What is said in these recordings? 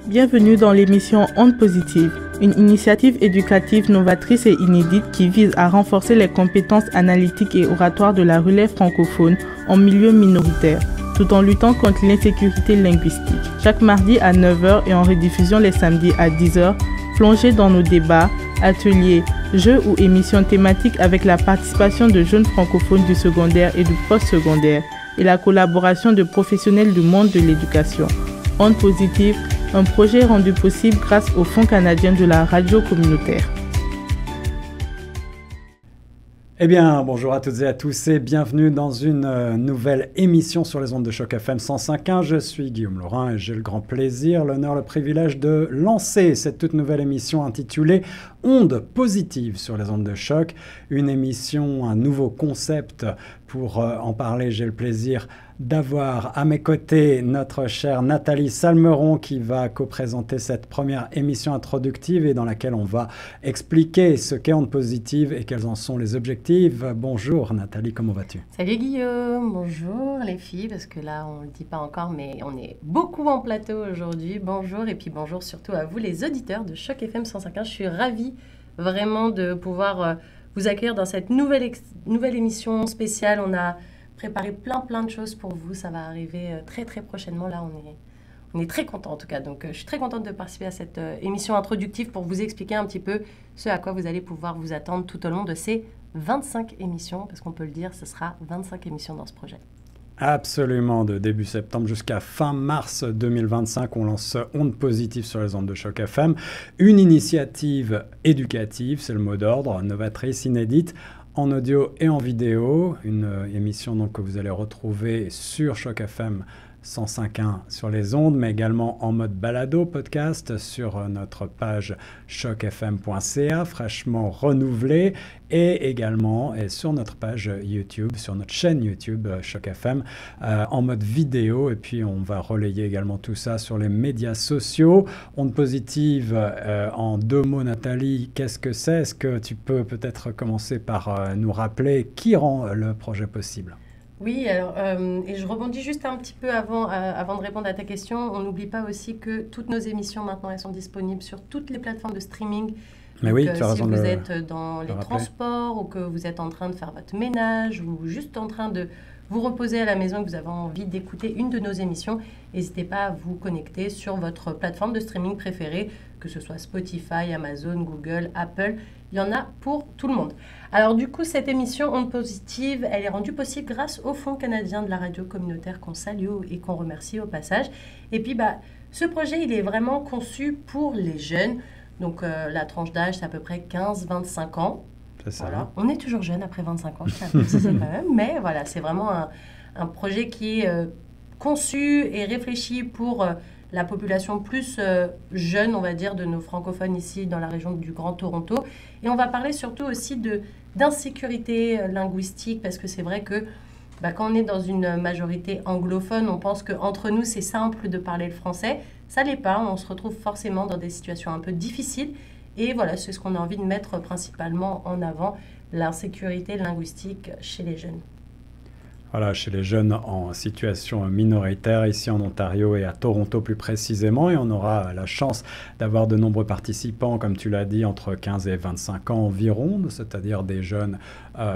Bienvenue dans l'émission Ondes Positives, une initiative éducative novatrice et inédite qui vise à renforcer les compétences analytiques et oratoires de la relève francophone en milieu minoritaire, tout en luttant contre l'insécurité linguistique. Chaque mardi à 9h et en rediffusion les samedis à 10h, plongez dans nos débats, ateliers, jeux ou émissions thématiques avec la participation de jeunes francophones du secondaire et du post-secondaire et la collaboration de professionnels du monde de l'éducation. Ondes Positives, un projet rendu possible grâce au Fonds canadien de la radio communautaire. Eh bien, bonjour à toutes et à tous et bienvenue dans une nouvelle émission sur les ondes de Choc FM 105.1. Je suis Guillaume Laurin et j'ai le grand plaisir, l'honneur, le privilège de lancer cette toute nouvelle émission intitulée Ondes Positives sur les ondes de Choc. Une émission, un nouveau concept. Pour en parler, j'ai le plaisir d'avoir à mes côtés notre chère Nathalie Salmeron qui va co-présenter cette première émission introductive et dans laquelle on va expliquer ce qu'est Ondes Positives et quels en sont les objectifs. Bonjour Nathalie, comment vas-tu? Salut Guillaume, bonjour les filles, parce que là on ne le dit pas encore mais on est beaucoup en plateau aujourd'hui. Bonjour et puis bonjour surtout à vous les auditeurs de Choc FM 105.1. Je suis ravie vraiment de pouvoir vous accueillir dans cette nouvelle émission spéciale. On a préparé plein de choses pour vous. Ça va arriver très prochainement. Là, on est très contents en tout cas. Donc, je suis très contente de participer à cette émission introductive pour vous expliquer un petit peu ce à quoi vous allez pouvoir vous attendre tout au long de ces 25 émissions. Parce qu'on peut le dire, ce sera 25 émissions dans ce projet. Absolument, de début septembre jusqu'à fin mars 2025, on lance Ondes Positives sur les ondes de Choc FM. Une initiative éducative, c'est le mot d'ordre, novatrice, inédite, en audio et en vidéo. Une émission donc, que vous allez retrouver sur Choc FM 105.1 sur les ondes, mais également en mode balado, podcast, sur notre page chocfm.ca, fraîchement renouvelée, et également sur notre page YouTube, sur notre chaîne YouTube Choc FM, en mode vidéo. Et puis, on va relayer également tout ça sur les médias sociaux. Ondes Positives, en deux mots, Nathalie, qu'est-ce que c'est? Est-ce que tu peux peut-être commencer par nous rappeler qui rend le projet possible? Oui, alors, et je rebondis juste un petit peu avant de répondre à ta question. On n'oublie pas aussi que toutes nos émissions, maintenant, elles sont disponibles sur toutes les plateformes de streaming. Mais donc, oui, tu as raison si de vous êtes dans les rappeler. transports ou que vous êtes en train de faire votre ménage ou juste en train de vous reposer à la maison et que vous avez envie d'écouter une de nos émissions, n'hésitez pas à vous connecter sur votre plateforme de streaming préférée, que ce soit Spotify, Amazon, Google, Apple. Il y en a pour tout le monde. Alors du coup, cette émission Ondes Positives, elle est rendue possible grâce au Fonds canadien de la radio communautaire qu'on salue et qu'on remercie au passage. Et puis, ce projet, il est vraiment conçu pour les jeunes. Donc, la tranche d'âge, c'est à peu près 15-25 ans. C'est ça. Voilà. On est toujours jeune après 25 ans, je tiens à préciser quand même. Mais voilà, c'est vraiment un projet qui est conçu et réfléchi pour la population plus jeune, on va dire, de nos francophones ici dans la région du Grand Toronto. Et on va parler surtout aussi d'insécurité linguistique, parce que c'est vrai que quand on est dans une majorité anglophone, on pense qu'entre nous, c'est simple de parler le français. Ça l'est pas, on se retrouve forcément dans des situations un peu difficiles. Et voilà, c'est ce qu'on a envie de mettre principalement en avant, l'insécurité linguistique chez les jeunes. Voilà, chez les jeunes en situation minoritaire, ici en Ontario et à Toronto plus précisément. Et on aura la chance d'avoir de nombreux participants, comme tu l'as dit, entre 15 et 25 ans environ, c'est-à-dire des jeunes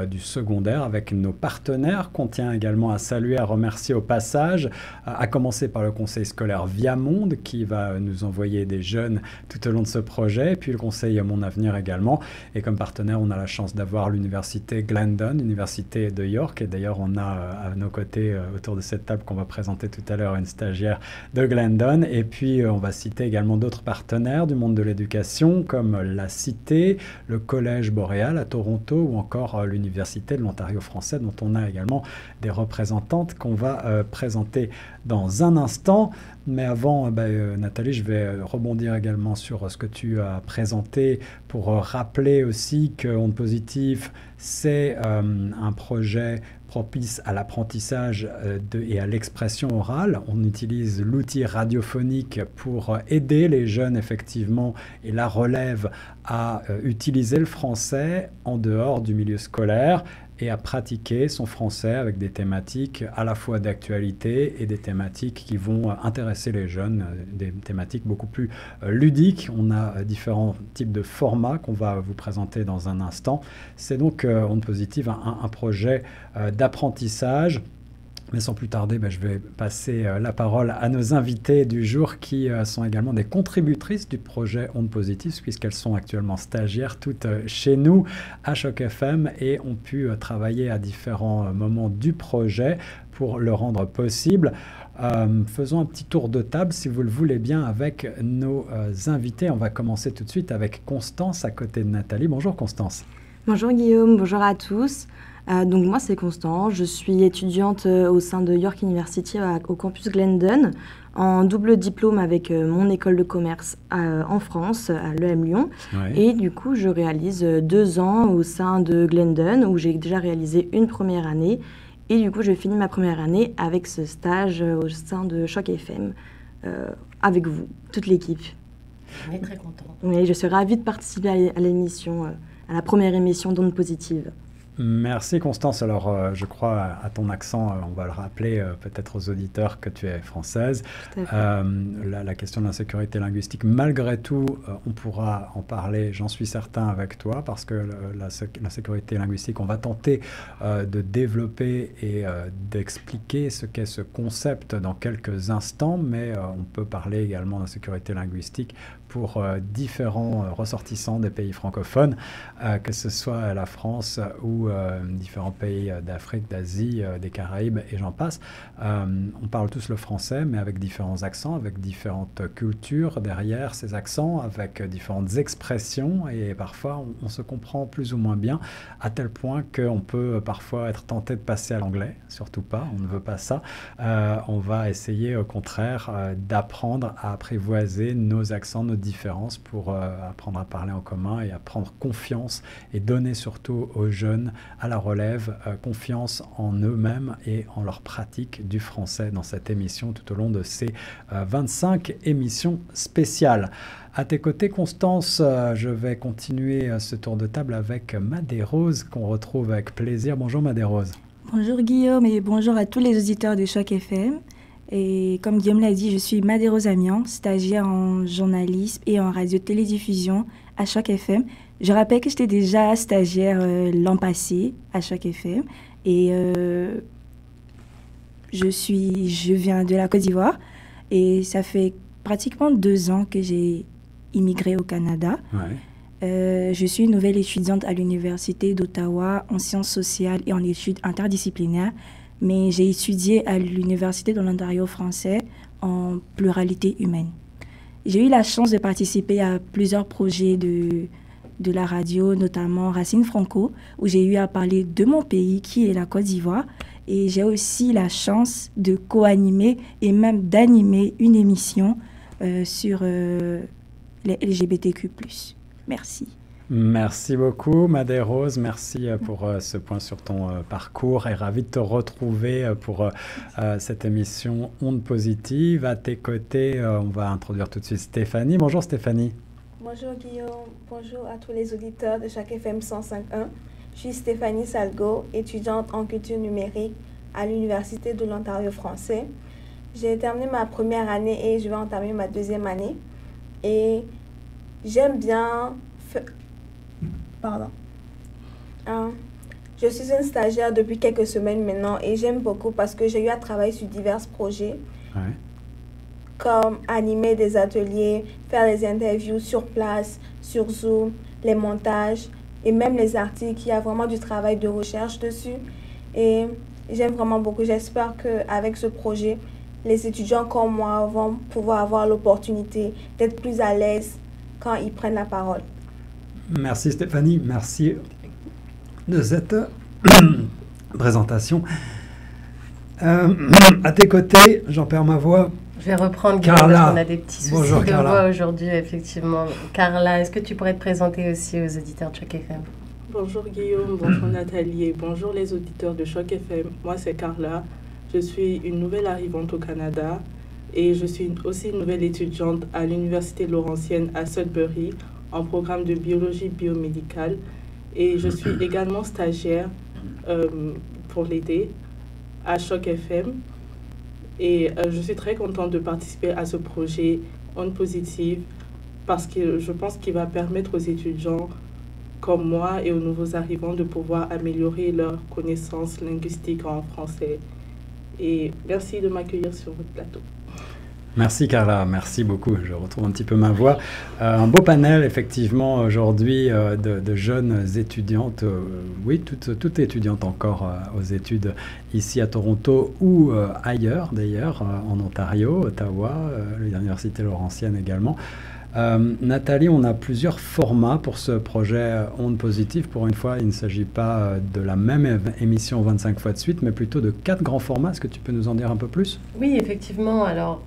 du secondaire avec nos partenaires qu'on tient également à saluer, à remercier au passage, à commencer par le conseil scolaire Viamonde qui va nous envoyer des jeunes tout au long de ce projet, et puis le conseil Mon Avenir également. Et comme partenaire, on a la chance d'avoir l'université Glendon, université de York, et d'ailleurs on a à nos côtés autour de cette table qu'on va présenter tout à l'heure une stagiaire de Glendon. Et puis on va citer également d'autres partenaires du monde de l'éducation comme la Cité, le Collège Boréal à Toronto ou encore l'Université de l'Ontario français dont on a également des représentantes qu'on va présenter dans un instant. Mais avant, Nathalie, je vais rebondir également sur ce que tu as présenté pour rappeler aussi que Ondes Positives, c'est un projet propice à l'apprentissage et à l'expression orale. On utilise l'outil radiophonique pour aider les jeunes, effectivement, et la relève à utiliser le français en dehors du milieu scolaire. et à pratiquer son français avec des thématiques à la fois d'actualité et des thématiques qui vont intéresser les jeunes, des thématiques beaucoup plus ludiques. On a différents types de formats qu'on va vous présenter dans un instant. C'est donc Ondes Positives, un projet d'apprentissage. Mais sans plus tarder, je vais passer la parole à nos invités du jour qui sont également des contributrices du projet Ondes Positives puisqu'elles sont actuellement stagiaires toutes chez nous à Choc FM et ont pu travailler à différents moments du projet pour le rendre possible. Faisons un petit tour de table, si vous le voulez bien, avec nos invités. On va commencer tout de suite avec Constance à côté de Nathalie. Bonjour Constance. Bonjour Guillaume, bonjour à tous. Donc moi c'est Constance, je suis étudiante au sein de York University au campus Glendon en double diplôme avec mon école de commerce en France, à l'EM Lyon. Ouais. Et du coup je réalise 2 ans au sein de Glendon où j'ai déjà réalisé une première année. Et du coup je finis ma première année avec ce stage au sein de Choc FM avec vous, toute l'équipe. On est très contents. Oui, je suis ravie de participer à l'émission, à la première émission d'Ondes Positives. Merci Constance. Alors je crois à ton accent, on va le rappeler peut-être aux auditeurs que tu es française. La question de l'insécurité linguistique, malgré tout, on pourra en parler, j'en suis certain, avec toi, parce que l'insécurité linguistique, on va tenter de développer et d'expliquer ce qu'est ce concept dans quelques instants, mais on peut parler également d'insécurité linguistique pour différents ressortissants des pays francophones, que ce soit la France ou différents pays d'Afrique, d'Asie, des Caraïbes et j'en passe. On parle tous le français, mais avec différents accents, avec différentes cultures derrière ces accents, avec différentes expressions et parfois on se comprend plus ou moins bien, à tel point qu'on peut parfois être tenté de passer à l'anglais, surtout pas, on ne veut pas ça. On va essayer au contraire d'apprendre à apprivoiser nos accents, nos différences pour apprendre à parler en commun et à prendre confiance et donner surtout aux jeunes à la relève confiance en eux-mêmes et en leur pratique du français dans cette émission tout au long de ces 25 émissions spéciales. À tes côtés, Constance, je vais continuer ce tour de table avec Madé-Rose qu'on retrouve avec plaisir. Bonjour Madé-Rose. Bonjour Guillaume et bonjour à tous les auditeurs de Choc FM. Et comme Guillaume l'a dit, je suis Madé-Rose Amian, stagiaire en journalisme et en radio-télédiffusion à Choc FM. Je rappelle que j'étais déjà stagiaire l'an passé à Choc FM et je viens de la Côte d'Ivoire et ça fait pratiquement 2 ans que j'ai immigré au Canada. Ouais. Je suis une nouvelle étudiante à l'Université d'Ottawa en sciences sociales et en études interdisciplinaires. Mais j'ai étudié à l'Université de l'Ontario français en pluralité humaine. J'ai eu la chance de participer à plusieurs projets de la radio, notamment Racine Franco, où j'ai eu à parler de mon pays, qui est la Côte d'Ivoire. Et j'ai aussi la chance de co-animer et même d'animer une émission sur les LGBTQ+. Merci. Merci beaucoup Madé-Rose, merci pour ce point sur ton parcours et ravi de te retrouver pour cette émission Ondes Positives. À tes côtés, on va introduire tout de suite Stéphanie. Bonjour Stéphanie. Bonjour Guillaume, bonjour à tous les auditeurs de Choc FM 105.1. Je suis Stéphanie Salgo, étudiante en culture numérique à l'Université de l'Ontario français. J'ai terminé ma première année et je vais entamer ma 2e année. Et j'aime bien... Je suis une stagiaire depuis quelques semaines maintenant et j'aime beaucoup parce que j'ai eu à travailler sur divers projets, comme animer des ateliers, faire des interviews sur place, sur Zoom, les montages et même les articles. Il y a vraiment du travail de recherche dessus et j'aime vraiment beaucoup. J'espère qu'avec ce projet, les étudiants comme moi vont pouvoir avoir l'opportunité d'être plus à l'aise quand ils prennent la parole. Merci Stéphanie, merci de cette présentation. À tes côtés, j'en perds ma voix. Je vais reprendre Guillaume parce qu'on a des petits soucis de voix aujourd'hui, effectivement. Carla, est-ce que tu pourrais te présenter aussi aux auditeurs de Choc FM? Bonjour Guillaume, bonjour Nathalie et bonjour les auditeurs de Choc FM. Moi c'est Carla, je suis une nouvelle arrivante au Canada et je suis aussi une nouvelle étudiante à l'Université Laurentienne à Sudbury en programme de biologie biomédicale et je suis également stagiaire pour l'aider à Choc FM. Et je suis très contente de participer à ce projet Ondes Positives parce que je pense qu'il va permettre aux étudiants comme moi et aux nouveaux arrivants de pouvoir améliorer leurs connaissances linguistiques en français. Et merci de m'accueillir sur votre plateau. Merci Carla, merci beaucoup. Je retrouve un petit peu ma voix. Un beau panel effectivement aujourd'hui de jeunes étudiantes, oui, toutes étudiantes encore aux études ici à Toronto ou ailleurs d'ailleurs, en Ontario, Ottawa, l'Université Laurentienne également. Nathalie, on a plusieurs formats pour ce projet Ondes Positives. Pour une fois, il ne s'agit pas de la même émission 25 fois de suite, mais plutôt de 4 grands formats. Est-ce que tu peux nous en dire un peu plus? Oui, effectivement. Alors,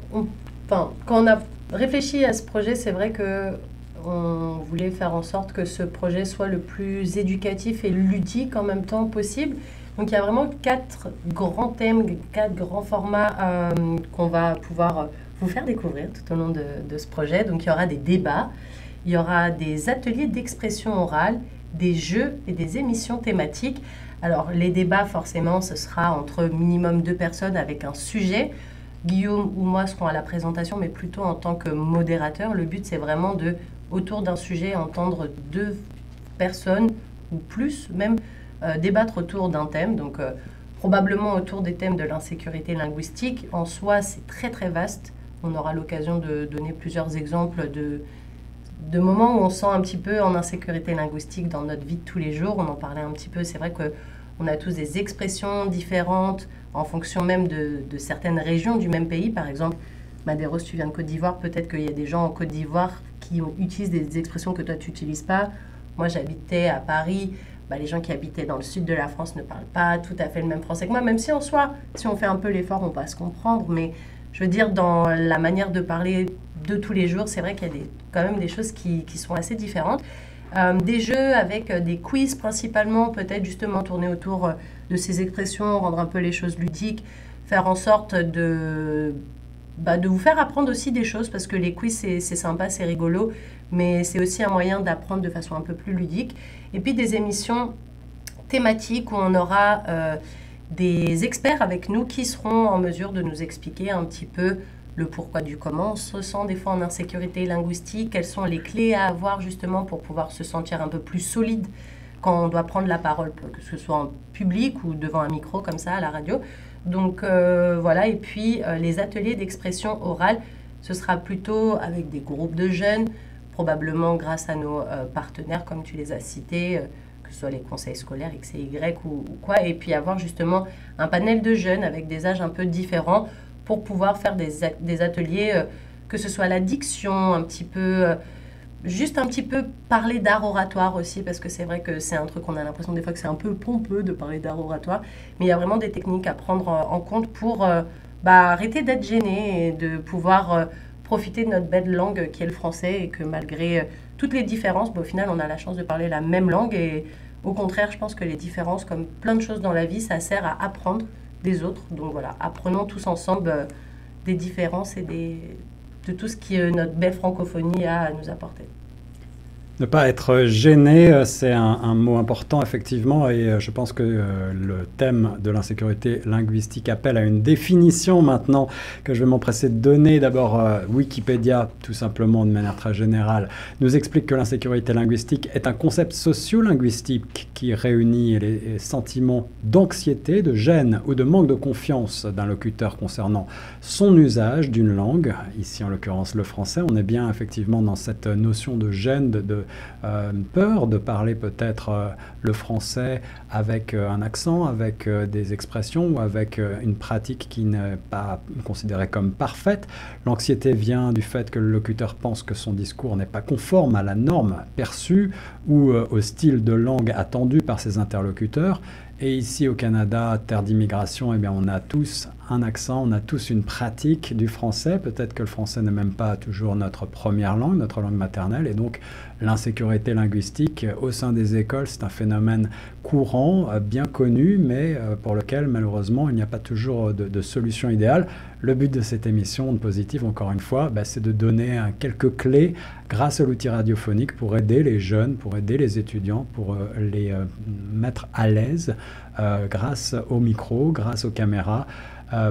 quand on a réfléchi à ce projet, c'est vrai qu'on voulait faire en sorte que ce projet soit le plus éducatif et ludique en même temps possible. Donc, il y a vraiment 4 grands thèmes, 4 grands formats qu'on va pouvoir vous faire découvrir tout au long de ce projet. Donc, il y aura des débats, il y aura des ateliers d'expression orale, des jeux et des émissions thématiques. Alors, les débats, forcément, ce sera entre minimum 2 personnes avec un sujet. Guillaume ou moi serons à la présentation, mais plutôt en tant que modérateur. Le but, c'est vraiment de, autour d'un sujet, entendre 2 personnes ou plus, même débattre autour d'un thème. Donc, probablement autour des thèmes de l'insécurité linguistique. En soi, c'est très, très vaste. On aura l'occasion de donner plusieurs exemples de moments où on se sent un petit peu en insécurité linguistique dans notre vie de tous les jours. On en parlait un petit peu. C'est vrai qu'on a tous des expressions différentes en fonction même de certaines régions du même pays. Par exemple, Madéros, tu viens de Côte d'Ivoire. Peut-être qu'il y a des gens en Côte d'Ivoire qui utilisent des expressions que toi, tu n'utilises pas. Moi, j'habitais à Paris. Les gens qui habitaient dans le sud de la France ne parlent pas tout à fait le même français que moi, même si en soi, si on fait un peu l'effort, on va se comprendre. Mais je veux dire, dans la manière de parler de tous les jours, c'est vrai qu'il y a quand même des choses qui sont assez différentes. Des jeux avec des quiz principalement, peut-être justement tourner autour de ces expressions, rendre un peu les choses ludiques, faire en sorte de vous faire apprendre aussi des choses, parce que les quiz, c'est sympa, c'est rigolo, mais c'est aussi un moyen d'apprendre de façon un peu plus ludique. Et puis des émissions thématiques où on aura des experts avec nous qui seront en mesure de nous expliquer un petit peu le pourquoi du comment on se sent des fois en insécurité linguistique, quelles sont les clés à avoir justement pour pouvoir se sentir un peu plus solide quand on doit prendre la parole, que ce soit en public ou devant un micro comme ça à la radio. Donc voilà, et puis les ateliers d'expression orale, ce sera plutôt avec des groupes de jeunes, probablement grâce à nos partenaires comme tu les as cités, que ce soit les conseils scolaires, X et Y ou quoi, et puis avoir justement un panel de jeunes avec des âges un peu différents pour pouvoir faire des ateliers, que ce soit la diction, un petit peu, juste un petit peu parler d'art oratoire aussi, parce que c'est vrai que c'est un truc qu'on a l'impression des fois que c'est un peu pompeux de parler d'art oratoire, mais il y a vraiment des techniques à prendre en compte pour arrêter d'être gêné et de pouvoir profiter de notre belle langue qui est le français, et que malgré toutes les différences, au final on a la chance de parler la même langue, et au contraire je pense que les différences, comme plein de choses dans la vie, ça sert à apprendre des autres. Donc voilà, apprenons tous ensemble des différences et de tout ce que notre belle francophonie a à nous apporter. Ne pas être gêné, c'est un mot important effectivement, et je pense que le thème de l'insécurité linguistique appelle à une définition maintenant que je vais m'empresser de donner. D'abord, Wikipédia, tout simplement de manière très générale, nous explique que l'insécurité linguistique est un concept socio-linguistique qui réunit les sentiments d'anxiété, de gêne ou de manque de confiance d'un locuteur concernant son usage d'une langue, ici en l'occurrence le français. On est bien effectivement dans cette notion de gêne, de peur de parler peut-être le français avec un accent, avec des expressions ou avec une pratique qui n'est pas considérée comme parfaite. L'anxiété vient du fait que le locuteur pense que son discours n'est pas conforme à la norme perçue ou au style de langue attendu par ses interlocuteurs. Et ici au Canada, terre d'immigration, eh bien, on a tous un accent, on a tous une pratique du français. Peut-être que le français n'est même pas toujours notre première langue, notre langue maternelle. Et donc l'insécurité linguistique au sein des écoles, c'est un phénomène courant, bien connu, mais pour lequel malheureusement il n'y a pas toujours de solution idéale. Le but de cette émission Ondes Positives, encore une fois, c'est de donner quelques clés grâce à l'outil radiophonique pour aider les jeunes, pour aider les étudiants, pour les mettre à l'aise grâce au micro, grâce aux caméras,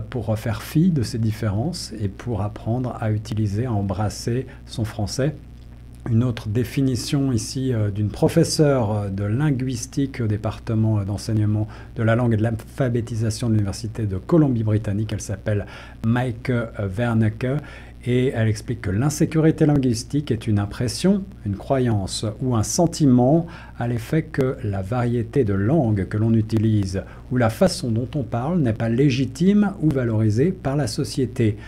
pour faire fi de ces différences et pour apprendre à utiliser, à embrasser son français. Une autre définition ici d'une professeure de linguistique au département d'enseignement de la langue et de l'alphabétisation de l'Université de Colombie-Britannique. Elle s'appelle Maike Wernecke et elle explique que l'insécurité linguistique est une impression, une croyance ou un sentiment à l'effet que la variété de langues que l'on utilise ou la façon dont on parle n'est pas légitime ou valorisée par la société.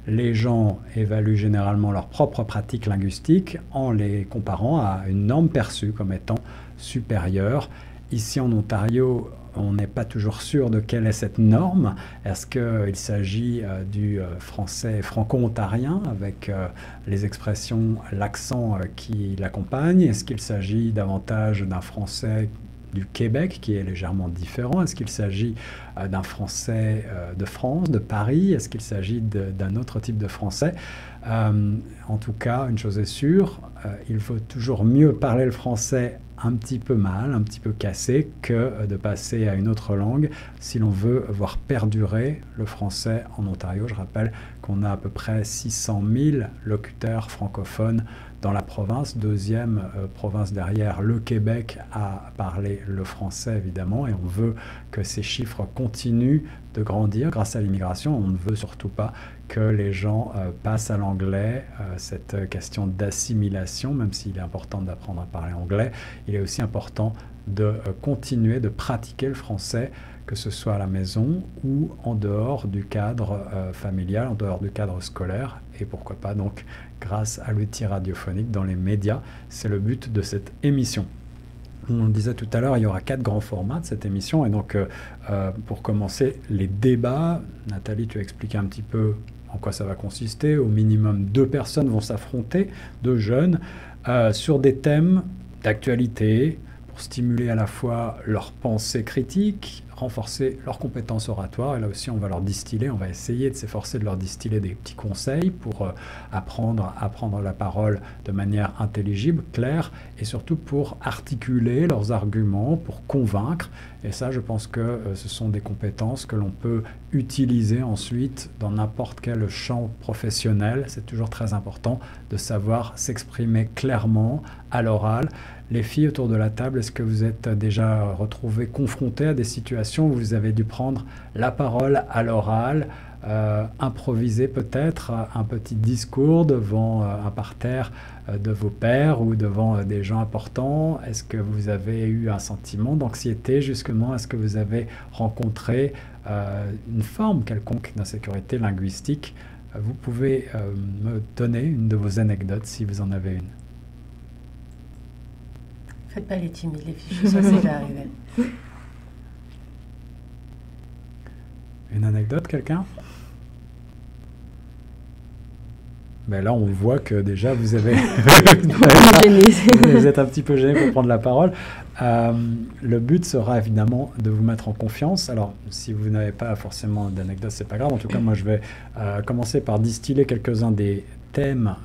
Les gens évaluent généralement leurs propres pratiques linguistiques en les comparant à une norme perçue comme étant supérieure. Ici en Ontario, on n'est pas toujours sûr de quelle est cette norme. Est-ce qu'il s'agit du français franco-ontarien avec les expressions, l'accent qui l'accompagne? Est-ce qu'il s'agit davantage d'un français du Québec qui est légèrement différent? Est-ce qu'il s'agit d'un français de France, de Paris? Est-ce qu'il s'agit d'un autre type de français? En tout cas, une chose est sûre, il vaut toujours mieux parler le français un petit peu mal, un petit peu cassé, que de passer à une autre langue si l'on veut voir perdurer le français en Ontario. Je rappelle qu'on a à peu près 600 000 locuteurs francophones dans la province, deuxième province derrière le Québec à parler le français évidemment, et on veut que ces chiffres continuent de grandir grâce à l'immigration. On ne veut surtout pas que les gens passent à l'anglais. Cette question d'assimilation, même s'il est important d'apprendre à parler anglais, il est aussi important de continuer de pratiquer le français, que ce soit à la maison ou en dehors du cadre familial, en dehors du cadre scolaire, et pourquoi pas donc grâce à l'outil radiophonique dans les médias. C'est le but de cette émission. On le disait tout à l'heure, il y aura 4 grands formats de cette émission, et donc pour commencer, les débats. Nathalie, tu as expliqué un petit peu en quoi ça va consister. Au minimum 2 personnes vont s'affronter, 2 jeunes, sur des thèmes d'actualité, pour stimuler à la fois leur pensée critique, renforcer leurs compétences oratoires. Et là aussi, on va leur distiller, on va essayer de s'efforcer de leur distiller des petits conseils pour apprendre à prendre la parole de manière intelligible, claire, et surtout pour articuler leurs arguments, pour convaincre. Et ça, je pense que ce sont des compétences que l'on peut utiliser ensuite dans n'importe quel champ professionnel. C'est toujours très important de savoir s'exprimer clairement à l'oral. Les filles autour de la table, est-ce que vous êtes déjà retrouvées confrontées à des situations où vous avez dû prendre la parole à l'oral, improviser peut-être un petit discours devant un parterre de vos pairs ou devant des gens importants? Est-ce que vous avez eu un sentiment d'anxiété justement? Est-ce que vous avez rencontré une forme quelconque d'insécurité linguistique? Vous pouvez me donner une de vos anecdotes si vous en avez une. Faites pas les timides, les filles, je sais que c'est déjà arrivé. Une anecdote, quelqu'un? Ben là, on voit que déjà, vous avez... vous êtes un petit peu gêné pour prendre la parole. Le but sera évidemment de vous mettre en confiance. Alors, si vous n'avez pas forcément d'anecdote, c'est pas grave. En tout cas, moi, je vais commencer par distiller quelques-uns des thèmes,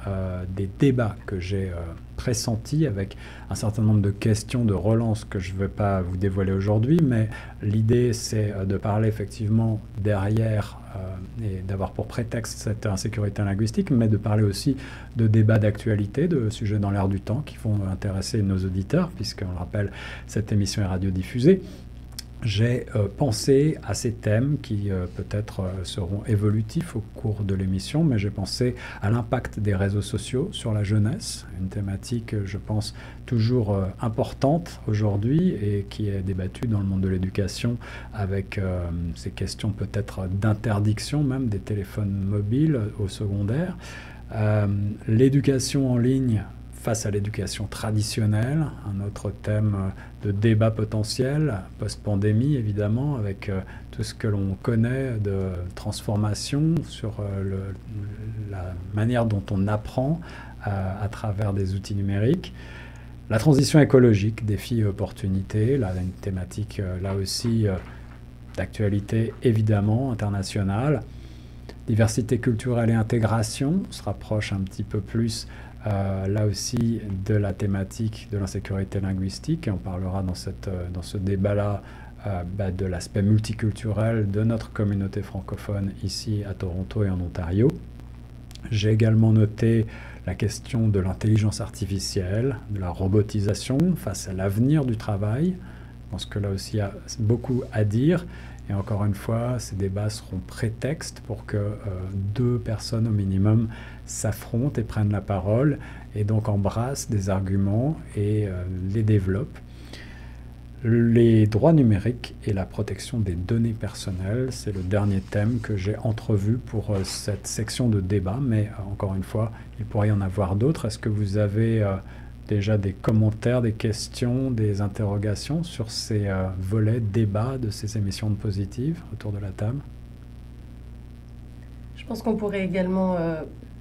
des débats que j'ai pressentis avec un certain nombre de questions de relance que je ne vais pas vous dévoiler aujourd'hui, mais l'idée c'est de parler effectivement derrière et d'avoir pour prétexte cette insécurité linguistique, mais de parler aussi de débats d'actualité, de sujets dans l'air du temps qui vont intéresser nos auditeurs, puisqu'on le rappelle, cette émission est radiodiffusée. J'ai pensé à ces thèmes qui peut-être seront évolutifs au cours de l'émission, mais j'ai pensé à l'impact des réseaux sociaux sur la jeunesse, une thématique, je pense, toujours importante aujourd'hui et qui est débattue dans le monde de l'éducation avec ces questions peut-être d'interdiction même des téléphones mobiles au secondaire. L'éducation en ligne face à l'éducation traditionnelle, un autre thème de débat potentiel, post-pandémie évidemment, avec tout ce que l'on connaît de transformation sur la manière dont on apprend à travers des outils numériques. La transition écologique, défis et opportunités, là une thématique là aussi d'actualité évidemment internationale. diversité culturelle et intégration. On se rapproche un petit peu plus là aussi de la thématique de l'insécurité linguistique, et on parlera dans ce débat-là de l'aspect multiculturel de notre communauté francophone ici à Toronto et en Ontario. J'ai également noté la question de l'intelligence artificielle, de la robotisation face à l'avenir du travail. Je pense que là aussi il y a beaucoup à dire. Et encore une fois, ces débats seront prétextes pour que deux personnes au minimum s'affrontent et prennent la parole, et donc embrassent des arguments et les développent. Les droits numériques et la protection des données personnelles, c'est le dernier thème que j'ai entrevu pour cette section de débat, mais encore une fois, il pourrait y en avoir d'autres. Est-ce que vous avez déjà des commentaires, des questions, des interrogations sur ces volets débat de ces émissions de Positive autour de la table? Je pense qu'on pourrait également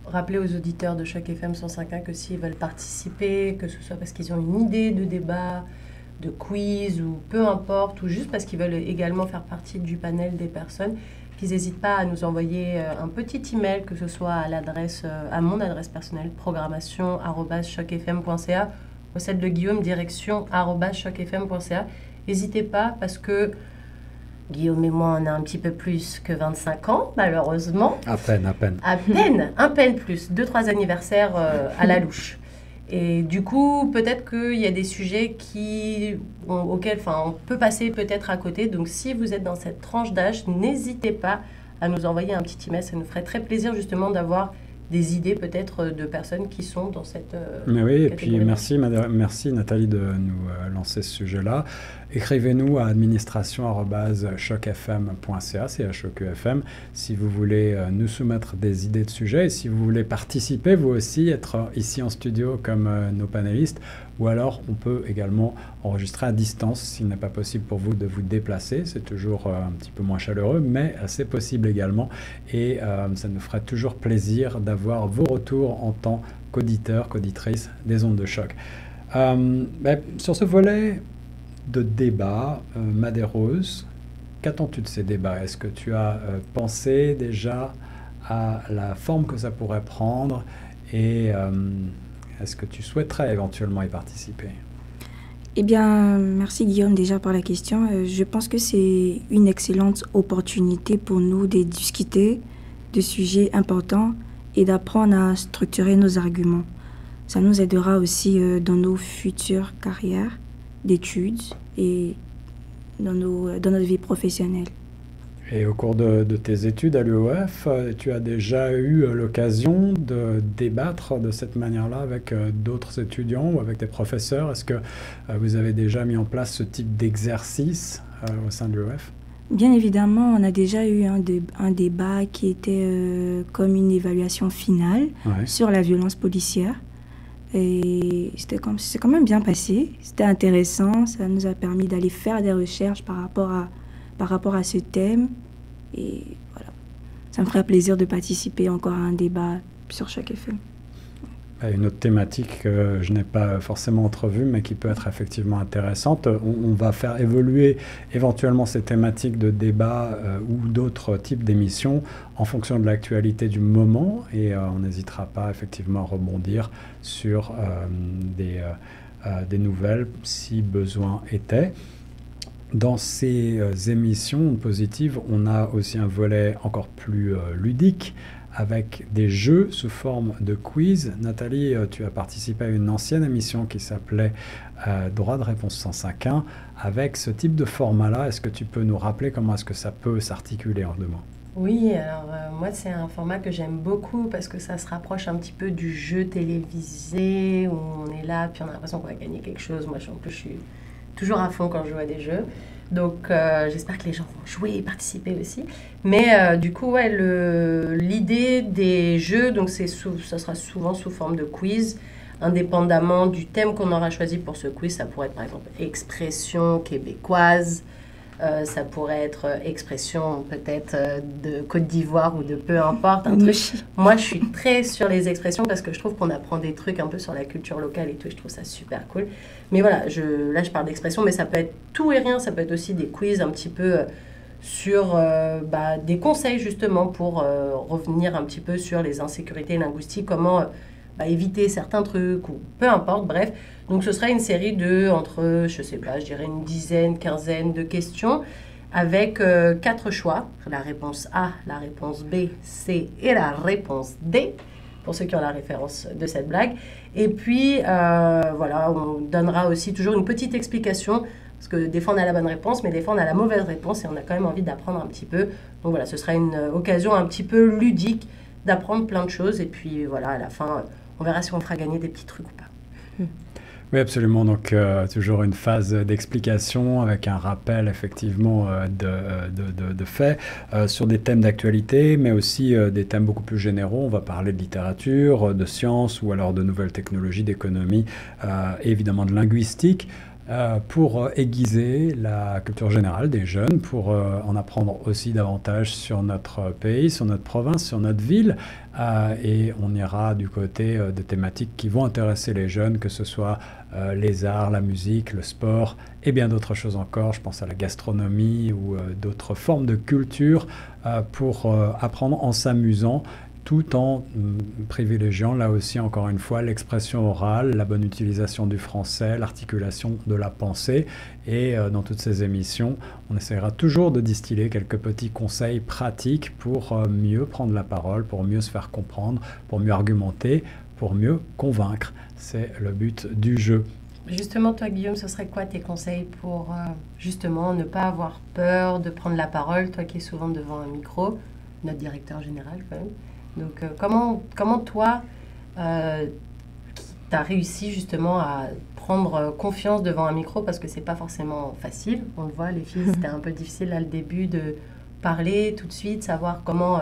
rappeler aux auditeurs de Choc FM 105.1 que s'ils veulent participer, que ce soit parce qu'ils ont une idée de débat, de quiz ou peu importe, ou juste parce qu'ils veulent également faire partie du panel des personnes, qu'ils n'hésitent pas à nous envoyer un petit email, que ce soit à mon adresse personnelle, programmation@chocfm.ca, ou celle de Guillaume, direction@chocfm.ca. N'hésitez pas, parce que Guillaume et moi, on a un petit peu plus que 25 ans, malheureusement. À peine. Un peine plus. 2-3 anniversaires à la louche. Et du coup, peut-être qu'il y a des sujets auxquels on peut passer peut-être à côté. Donc, si vous êtes dans cette tranche d'âge, n'hésitez pas à nous envoyer un petit email. Ça nous ferait très plaisir justement d'avoir des idées peut-être de personnes qui sont dans cette Mais oui, catégorie. Et puis merci Nathalie de nous lancer ce sujet-là. Écrivez-nous à administration@chocfm.ca, c'est HOQFM, si vous voulez nous soumettre des idées de sujets, et si vous voulez participer, vous aussi, être ici en studio comme nos panélistes, ou alors on peut également enregistrer à distance s'il n'est pas possible pour vous de vous déplacer. C'est toujours un petit peu moins chaleureux, mais c'est possible également, et ça nous ferait toujours plaisir d'avoir vos retours en tant qu'auditeurs, qu'auditrices des ondes de choc. Sur ce volet de débat, Madérose, qu'attends-tu de ces débats? Est-ce que tu as pensé déjà à la forme que ça pourrait prendre, et est-ce que tu souhaiterais éventuellement y participer? Eh bien, merci Guillaume déjà pour la question. Je pense que c'est une excellente opportunité pour nous de discuter de sujets importants et d'apprendre à structurer nos arguments. Ça nous aidera aussi dans nos futures carrières d'études et dans notre vie professionnelle. Et au cours de tes études à l'UOF, tu as déjà eu l'occasion de débattre de cette manière-là avec d'autres étudiants ou avec des professeurs? Est-ce que vous avez déjà mis en place ce type d'exercice au sein de l'UOF? Bien évidemment, on a déjà eu un débat qui était comme une évaluation finale sur la violence policière. Et c'est quand même bien passé, c'était intéressant, ça nous a permis d'aller faire des recherches par rapport à ce thème. Et voilà, ça me ferait plaisir de participer encore à un débat sur Choc FM. Une autre thématique que je n'ai pas forcément entrevue, mais qui peut être effectivement intéressante. On va faire évoluer éventuellement ces thématiques de débat ou d'autres types d'émissions en fonction de l'actualité du moment, et on n'hésitera pas effectivement à rebondir sur des nouvelles si besoin était. Dans ces émissions positives, on a aussi un volet encore plus ludique, avec des jeux sous forme de quiz. Nathalie, tu as participé à une ancienne émission qui s'appelait Droit de réponse 105.1. Avec ce type de format-là, est-ce que tu peux nous rappeler comment est-ce que ça peut s'articuler en demain? Oui, alors moi c'est un format que j'aime beaucoup parce que ça se rapproche un petit peu du jeu télévisé où on est là puis on a l'impression qu'on va gagner quelque chose. Moi en plus je suis toujours à fond quand je joue à des jeux. Donc, j'espère que les gens vont jouer et participer aussi. Mais du coup, l'idée des jeux, donc ça sera souvent sous forme de quiz, indépendamment du thème qu'on aura choisi pour ce quiz. Ça pourrait être, par exemple, expression québécoise. Ça pourrait être expression peut-être de Côte d'Ivoire ou de peu importe. Un truc. Moi, je suis très sur les expressions parce que je trouve qu'on apprend des trucs un peu sur la culture locale et tout. Et je trouve ça super cool. Mais voilà, là, je parle d'expression, mais ça peut être tout et rien. Ça peut être aussi des quiz un petit peu sur des conseils justement pour revenir un petit peu sur les insécurités linguistiques, comment éviter certains trucs ou peu importe, bref. Donc ce sera une série de entre, je sais pas, je dirais une dizaine, quinzaine de questions avec 4 choix, la réponse A, la réponse B, C et la réponse D, pour ceux qui ont la référence de cette blague. Et puis, voilà, on donnera aussi toujours une petite explication, parce que des fois on a la bonne réponse, mais des fois on a la mauvaise réponse et on a quand même envie d'apprendre un petit peu. Donc voilà, ce sera une occasion un petit peu ludique d'apprendre plein de choses. Et puis voilà, à la fin, on verra si on fera gagner des petits trucs ou pas. Oui, absolument. Donc, toujours une phase d'explication avec un rappel, effectivement, de faits sur des thèmes d'actualité, mais aussi des thèmes beaucoup plus généraux. On va parler de littérature, de sciences ou alors de nouvelles technologies, d'économie, et évidemment de linguistique, pour aiguiser la culture générale des jeunes, pour en apprendre aussi davantage sur notre pays, sur notre province, sur notre ville. Et on ira du côté de thématiques qui vont intéresser les jeunes, que ce soit les arts, la musique, le sport et bien d'autres choses encore. Je pense à la gastronomie ou d'autres formes de culture pour apprendre en s'amusant, tout en privilégiant, là aussi, encore une fois, l'expression orale, la bonne utilisation du français, l'articulation de la pensée. Et dans toutes ces émissions, on essaiera toujours de distiller quelques petits conseils pratiques pour mieux prendre la parole, pour mieux se faire comprendre, pour mieux argumenter, pour mieux convaincre. C'est le but du jeu. Justement, toi, Guillaume, ce serait quoi tes conseils pour justement ne pas avoir peur de prendre la parole, toi qui es souvent devant un micro, notre directeur général quand même. Donc, comment toi, tu as réussi justement à prendre confiance devant un micro, parce que c'est pas forcément facile. On le voit, les filles, c'était un peu difficile à le début de parler tout de suite, savoir comment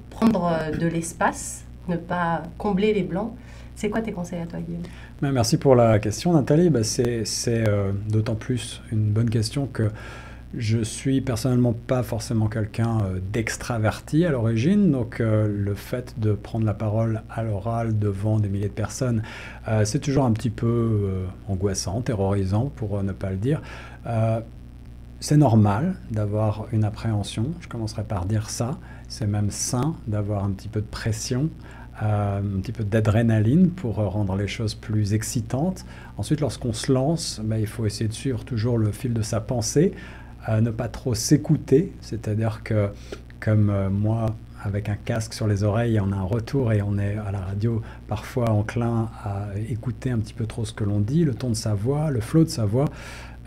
prendre de l'espace, ne pas combler les blancs. C'est quoi tes conseils à toi, Guillaume? Merci pour la question, Nathalie. C'est d'autant plus une bonne question que je suis personnellement pas forcément quelqu'un d'extraverti à l'origine, donc le fait de prendre la parole à l'oral devant des milliers de personnes, c'est toujours un petit peu angoissant, terrorisant pour ne pas le dire. C'est normal d'avoir une appréhension, je commencerai par dire ça. C'est même sain d'avoir un petit peu de pression, un petit peu d'adrénaline pour rendre les choses plus excitantes. Ensuite, lorsqu'on se lance, il faut essayer de suivre toujours le fil de sa pensée. Ne pas trop s'écouter, c'est-à-dire que comme moi, avec un casque sur les oreilles, on a un retour et on est à la radio parfois enclin à écouter un petit peu trop ce que l'on dit, le ton de sa voix, le flow de sa voix,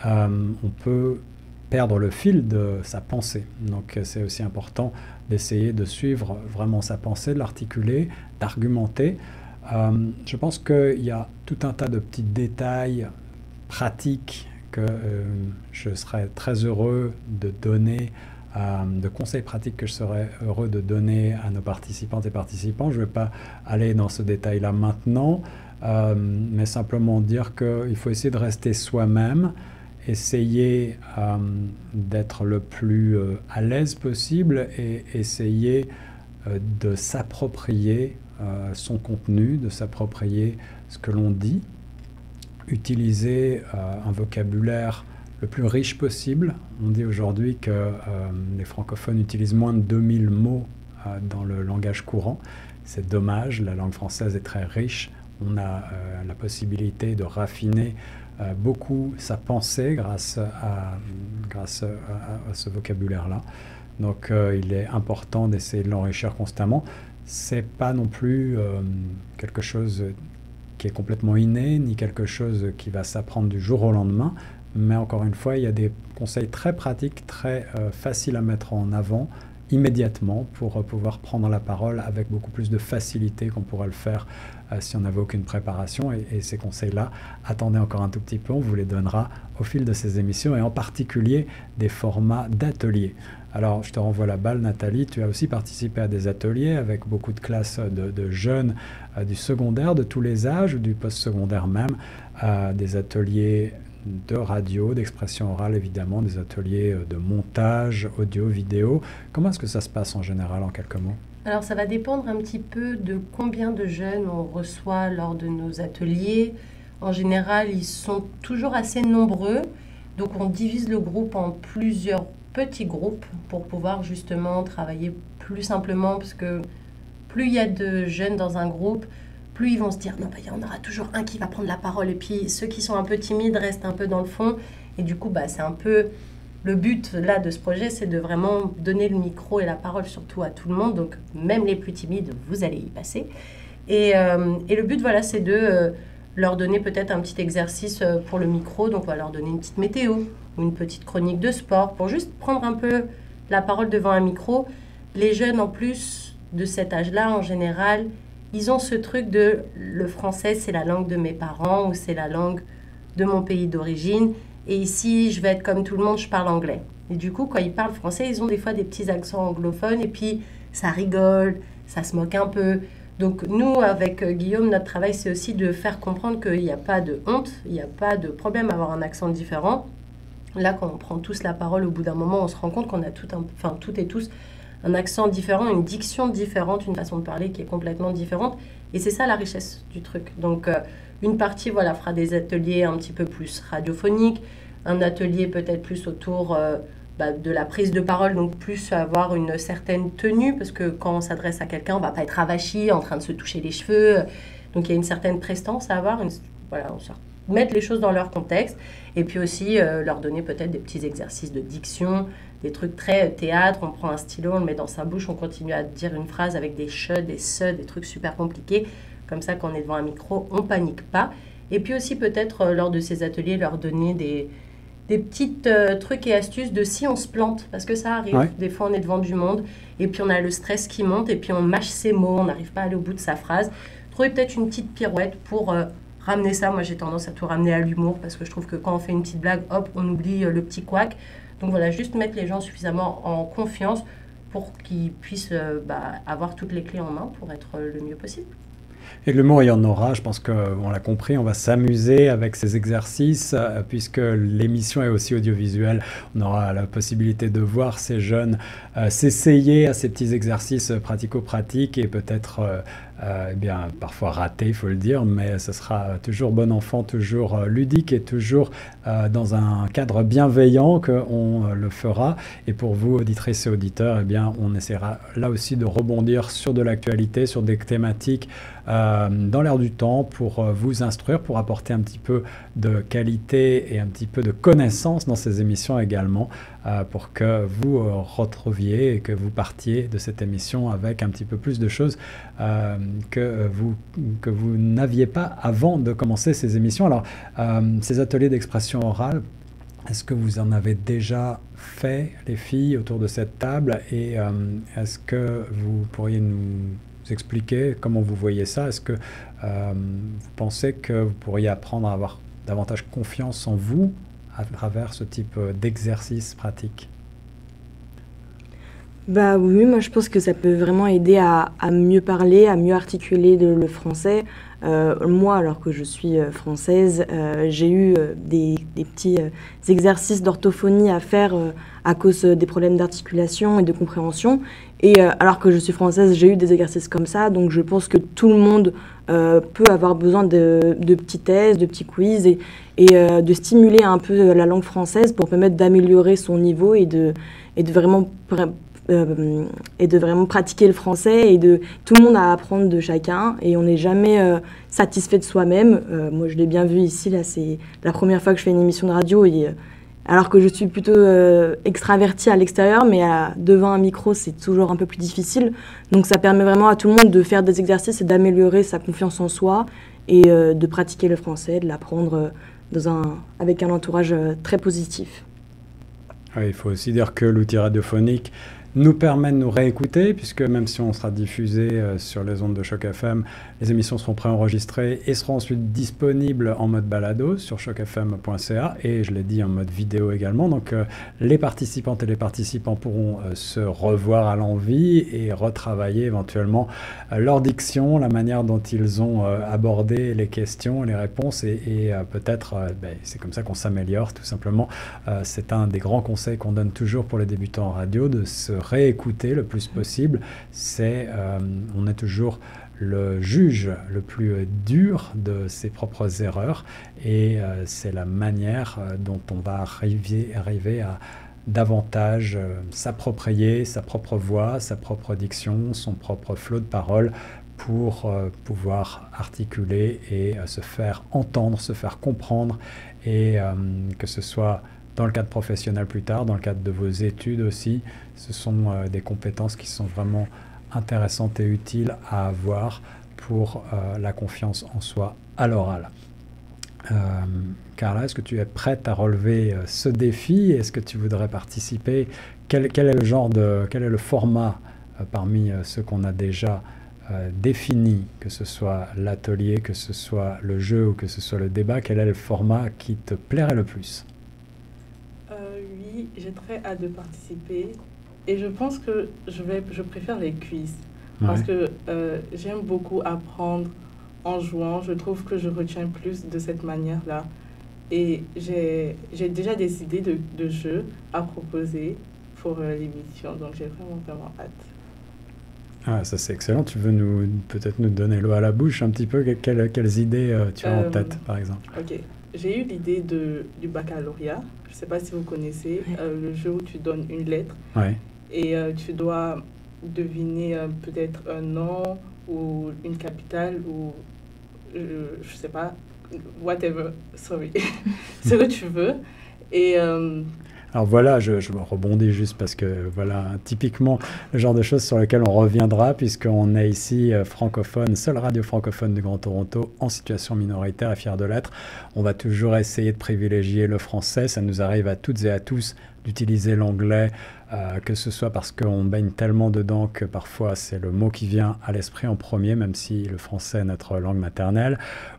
on peut perdre le fil de sa pensée. Donc c'est aussi important d'essayer de suivre vraiment sa pensée, de l'articuler, d'argumenter. Je pense qu'il y a tout un tas de petits détails pratiques que je serais très heureux de donner, de conseils pratiques que je serais heureux de donner à nos participantes et participants. Je ne vais pas aller dans ce détail-là maintenant, mais simplement dire qu'il faut essayer de rester soi-même, essayer d'être le plus à l'aise possible et essayer de s'approprier son contenu, de s'approprier ce que l'on dit. Utiliser un vocabulaire le plus riche possible. On dit aujourd'hui que les francophones utilisent moins de 2000 mots dans le langage courant. C'est dommage, la langue française est très riche. On a la possibilité de raffiner beaucoup sa pensée grâce à ce vocabulaire-là. Donc il est important d'essayer de l'enrichir constamment. C'est pas non plus quelque chose qui est complètement inné, ni quelque chose qui va s'apprendre du jour au lendemain. Mais encore une fois, il y a des conseils très pratiques, très faciles à mettre en avant immédiatement pour pouvoir prendre la parole avec beaucoup plus de facilité qu'on pourrait le faire si on n'avait aucune préparation. Et ces conseils-là, attendez encore un tout petit peu, on vous les donnera au fil de ces émissions et en particulier des formats d'ateliers. Alors, je te renvoie la balle, Nathalie. Tu as aussi participé à des ateliers avec beaucoup de classes de jeunes du secondaire, de tous les âges, ou du post-secondaire même, des ateliers de radio, d'expression orale évidemment, des ateliers de montage, audio, vidéo. Comment est-ce que ça se passe en général, en quelques mots? Alors, ça va dépendre un petit peu de combien de jeunes on reçoit lors de nos ateliers. En général, ils sont toujours assez nombreux. Donc, on divise le groupe en plusieurs petits groupes pour pouvoir justement travailler plus simplement, parce que plus il y a de jeunes dans un groupe, plus ils vont se dire non, il y en aura toujours un qui va prendre la parole, et puis ceux qui sont un peu timides restent un peu dans le fond. Et du coup, c'est un peu le but là de ce projet, c'est de vraiment donner le micro et la parole surtout à tout le monde. Donc même les plus timides, vous allez y passer. Et le but, voilà, c'est de leur donner peut-être un petit exercice pour le micro. Donc on va leur donner une petite météo ou une petite chronique de sport pour juste prendre un peu la parole devant un micro. Les jeunes, en plus de cet âge-là, en général, ils ont ce truc de le français, c'est la langue de mes parents ou c'est la langue de mon pays d'origine. Et ici, je vais être comme tout le monde, je parle anglais. Et du coup, quand ils parlent français, ils ont des fois des petits accents anglophones et puis ça rigole, ça se moque un peu. Donc nous, avec Guillaume, notre travail, c'est aussi de faire comprendre qu'il n'y a pas de honte, il n'y a pas de problème à avoir un accent différent. Là, quand on prend tous la parole, au bout d'un moment, on se rend compte qu'on a toutes et tous, un accent différent, une diction différente, une façon de parler qui est complètement différente. Et c'est ça la richesse du truc. Donc une partie fera des ateliers un petit peu plus radiophoniques, un atelier peut-être plus autour de la prise de parole, donc plus avoir une certaine tenue, parce que quand on s'adresse à quelqu'un, on ne va pas être avachi, en train de se toucher les cheveux. Donc il y a une certaine prestance à avoir, mettre les choses dans leur contexte, et puis aussi leur donner peut-être des petits exercices de diction, des trucs très théâtre, on prend un stylo, on le met dans sa bouche, on continue à dire une phrase avec des che, des se, des trucs super compliqués. Comme ça, quand on est devant un micro, on ne panique pas. Et puis aussi peut-être lors de ces ateliers, leur donner des petits trucs et astuces de si on se plante, parce que ça arrive. Ouais. Des fois, on est devant du monde, et puis on a le stress qui monte, et puis on mâche ses mots, on n'arrive pas à aller au bout de sa phrase. Trouver peut-être une petite pirouette pour ramener ça. Moi, j'ai tendance à tout ramener à l'humour, parce que je trouve que quand on fait une petite blague, hop, on oublie le petit couac. Donc voilà, juste mettre les gens suffisamment en confiance pour qu'ils puissent avoir toutes les clés en main pour être le mieux possible. Et de l'humour, il y en aura, je pense qu'on l'a compris, on va s'amuser avec ces exercices, puisque l'émission est aussi audiovisuelle. On aura la possibilité de voir ces jeunes s'essayer à ces petits exercices pratico-pratiques et peut-être parfois ratés, il faut le dire, mais ce sera toujours bon enfant, toujours ludique et toujours dans un cadre bienveillant qu'on le fera. Et pour vous, auditrices et auditeurs, on essaiera là aussi de rebondir sur de l'actualité, sur des thématiques dans l'air du temps pour vous instruire, pour apporter un petit peu de qualité et un petit peu de connaissance dans ces émissions également, pour que vous retrouviez et que vous partiez de cette émission avec un petit peu plus de choses que vous n'aviez pas avant de commencer ces émissions. Alors, ces ateliers d'expression orale, est-ce que vous en avez déjà fait, les filles, autour de cette table, et est-ce que vous pourriez nous expliquer comment vous voyez ça? Est-ce que vous pensez que vous pourriez apprendre à avoir davantage confiance en vous à travers ce type d'exercice pratique? Oui, moi je pense que ça peut vraiment aider à mieux parler, à mieux articuler le français. Moi, alors que je suis française, j'ai eu des petits exercices d'orthophonie à faire à cause des problèmes d'articulation et de compréhension. Et alors que je suis française, j'ai eu des exercices comme ça. Donc je pense que tout le monde peut avoir besoin de petits tests, de petits quiz et de stimuler un peu la langue française pour permettre d'améliorer son niveau et de vraiment pratiquer le français, et tout le monde a à apprendre de chacun, et on n'est jamais satisfait de soi-même. Moi, je l'ai bien vu ici, là, c'est la première fois que je fais une émission de radio, et alors que je suis plutôt extravertie à l'extérieur, mais devant un micro, c'est toujours un peu plus difficile. Donc ça permet vraiment à tout le monde de faire des exercices et d'améliorer sa confiance en soi, et de pratiquer le français, de l'apprendre avec un entourage très positif. Oui, il faut aussi dire que l'outil radiophonique nous permet de nous réécouter, puisque même si on sera diffusé sur les ondes de Choc FM, les émissions seront préenregistrées et seront ensuite disponibles en mode balado sur chocfm.ca, et je l'ai dit, en mode vidéo également. Donc les participantes et les participants pourront se revoir à l'envi et retravailler éventuellement leur diction, la manière dont ils ont abordé les questions, les réponses, et peut-être c'est comme ça qu'on s'améliore tout simplement. C'est un des grands conseils qu'on donne toujours pour les débutants en radio, de se réécouter le plus possible. On est toujours le juge le plus dur de ses propres erreurs, et c'est la manière dont on va arriver à davantage s'approprier sa propre voix, sa propre diction, son propre flot de parole pour pouvoir articuler et se faire entendre, se faire comprendre, et que ce soit dans le cadre professionnel plus tard, dans le cadre de vos études aussi, ce sont des compétences qui sont vraiment intéressantes et utiles à avoir pour la confiance en soi à l'oral. Carla, est-ce que tu es prête à relever ce défi? Est-ce que tu voudrais participer? Quel est le genre quel est le format parmi ceux qu'on a déjà défini, que ce soit l'atelier, que ce soit le jeu ou que ce soit le débat? Quel est le format qui te plairait le plus? Oui, j'ai très hâte de participer et je pense que je préfère les quiz parce que j'aime beaucoup apprendre en jouant. Je trouve que je retiens plus de cette manière-là. Et j'ai déjà des idées de jeux à proposer pour l'émission, donc j'ai vraiment hâte. Ah, ça c'est excellent. Tu veux peut-être nous donner l'eau à la bouche un petit peu? Quelles idées tu as en tête, par exemple? Ok. J'ai eu l'idée du baccalauréat. Je ne sais pas si vous connaissez le jeu où tu donnes une lettre et tu dois deviner peut-être un nom ou une capitale ou je ne sais pas, whatever, sorry, ce que tu veux. Et alors voilà, je me rebondis juste parce que voilà, typiquement le genre de choses sur lesquelles on reviendra, puisqu'on est ici francophone, seule radio francophone du Grand Toronto en situation minoritaire et fière de l'être. On va toujours essayer de privilégier le français. Ça nous arrive à toutes et à tous d'utiliser l'anglais, que ce soit parce qu'on baigne tellement dedans que parfois c'est le mot qui vient à l'esprit en premier, même si le français est notre langue maternelle,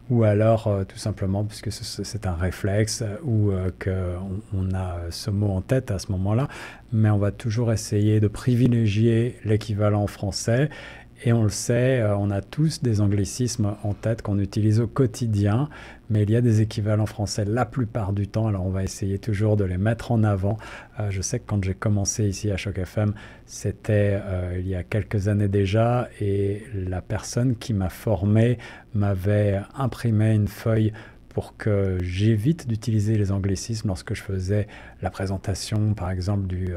ou alors tout simplement puisque c'est un réflexe ou qu'on a ce mot en tête à ce moment-là, mais on va toujours essayer de privilégier l'équivalent français. Et on le sait, on a tous des anglicismes en tête qu'on utilise au quotidien, mais il y a des équivalents français la plupart du temps, alors on va essayer toujours de les mettre en avant. Je sais que quand j'ai commencé ici à Choc FM, c'était il y a quelques années déjà, et la personne qui m'a formé m'avait imprimé une feuille pour que j'évite d'utiliser les anglicismes lorsque je faisais la présentation, par exemple, du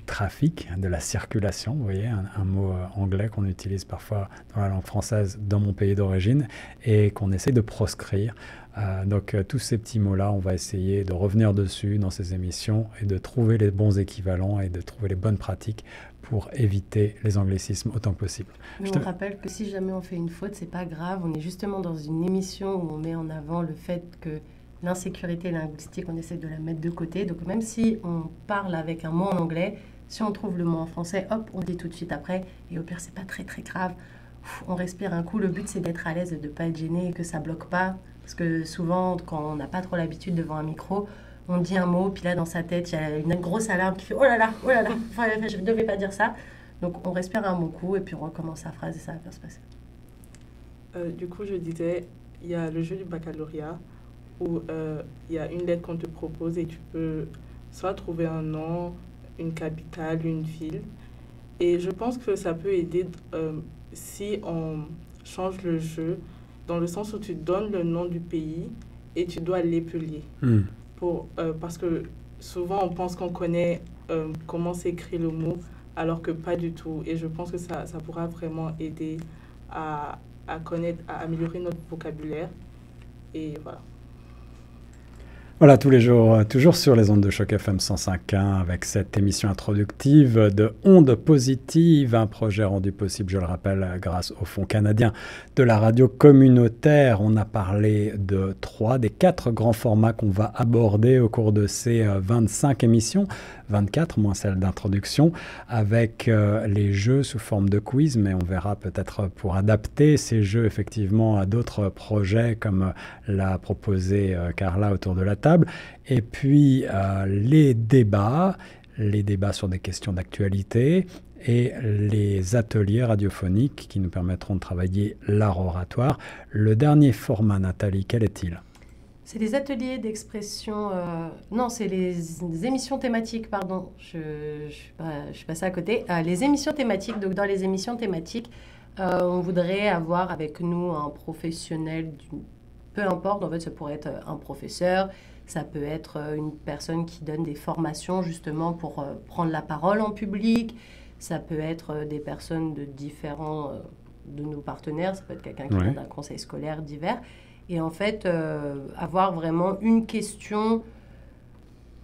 trafic, de la circulation, vous voyez, un mot anglais qu'on utilise parfois dans la langue française dans mon pays d'origine et qu'on essaie de proscrire. Donc tous ces petits mots-là, on va essayer de revenir dessus dans ces émissions et de trouver les bons équivalents et de trouver les bonnes pratiques pour éviter les anglicismes autant que possible. Mais on rappelle que si jamais on fait une faute, c'est pas grave. On est justement dans une émission où on met en avant le fait que l'insécurité linguistique, on essaie de la mettre de côté. Donc même si on parle avec un mot en anglais, si on trouve le mot en français, hop, on le dit tout de suite après. Et au pire, c'est pas très grave. On respire un coup. Le but, c'est d'être à l'aise et de ne pas être gêné et que ça bloque pas. Parce que souvent, quand on n'a pas trop l'habitude devant un micro, on dit un mot, puis là, dans sa tête, il y a une grosse alarme qui fait « Oh là là, enfin, je ne devais pas dire ça ». Donc, on respire un bon coup et puis on recommence sa phrase et ça va bien se passer. Du coup, je disais, il y a le jeu du baccalauréat où il y a une lettre qu'on te propose et tu peux soit trouver un nom, une capitale, une ville. Et je pense que ça peut aider si on change le jeu dans le sens où tu donnes le nom du pays et tu dois l'épeler. Parce que souvent, on pense qu'on connaît comment s'écrit le mot, alors que pas du tout. Et je pense que ça pourra vraiment aider à connaître, à améliorer notre vocabulaire. Et voilà. Voilà, tous les jours, toujours sur les ondes de Choc FM 105.1 avec cette émission introductive de Ondes Positives, un projet rendu possible, je le rappelle, grâce au Fonds canadien de la radio communautaire. On a parlé de 3 des 4 grands formats qu'on va aborder au cours de ces 25 émissions, 24 moins celle d'introduction, avec les jeux sous forme de quiz, mais on verra peut-être pour adapter ces jeux effectivement à d'autres projets comme l'a proposé Carla autour de la table. Et puis les débats sur des questions d'actualité et les ateliers radiophoniques qui nous permettront de travailler l'art oratoire. Le dernier format, Nathalie, quel est-il ? C'est les ateliers d'expression... non, c'est les émissions thématiques, pardon. Je suis passée à côté. Les émissions thématiques. Donc, dans les émissions thématiques, on voudrait avoir avec nous un professionnel, peu importe, en fait, ça pourrait être un professeur, Ça peut être une personne qui donne des formations justement pour prendre la parole en public. Ça peut être des personnes de différents de nos partenaires. Ça peut être quelqu'un qui vient d'un conseil scolaire divers. Et en fait, avoir vraiment une question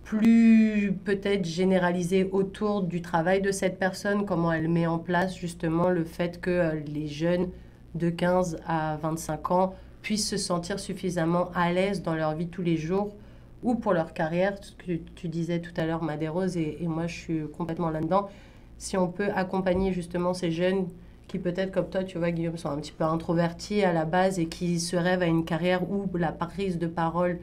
plus peut-être généralisée autour du travail de cette personne, comment elle met en place justement le fait que les jeunes de 15 à 25 ans puissent se sentir suffisamment à l'aise dans leur vie de tous les jours ou pour leur carrière. Ce que tu disais tout à l'heure, Madérose, et moi je suis complètement là-dedans. Si on peut accompagner justement ces jeunes qui peut-être comme toi, tu vois Guillaume, sont un petit peu introvertis à la base et qui se rêvent à une carrière où la prise de parole,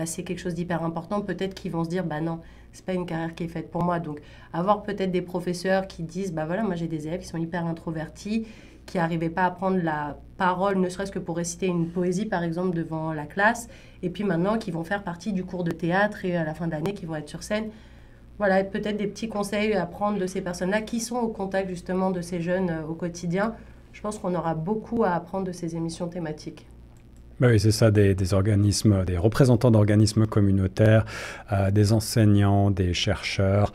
c'est quelque chose d'hyper important, peut-être qu'ils vont se dire, non, c'est pas une carrière qui est faite pour moi. Donc avoir peut-être des professeurs qui disent, voilà, moi j'ai des élèves qui sont hyper introvertis, qui n'arrivaient pas à prendre la parole, ne serait-ce que pour réciter une poésie, par exemple, devant la classe, et puis maintenant, qui vont faire partie du cours de théâtre et à la fin d'année, qui vont être sur scène. Voilà, peut-être des petits conseils à prendre de ces personnes-là qui sont au contact, justement, de ces jeunes au quotidien. Je pense qu'on aura beaucoup à apprendre de ces émissions thématiques. Oui, c'est ça, des organismes, des représentants d'organismes communautaires, des enseignants, des chercheurs,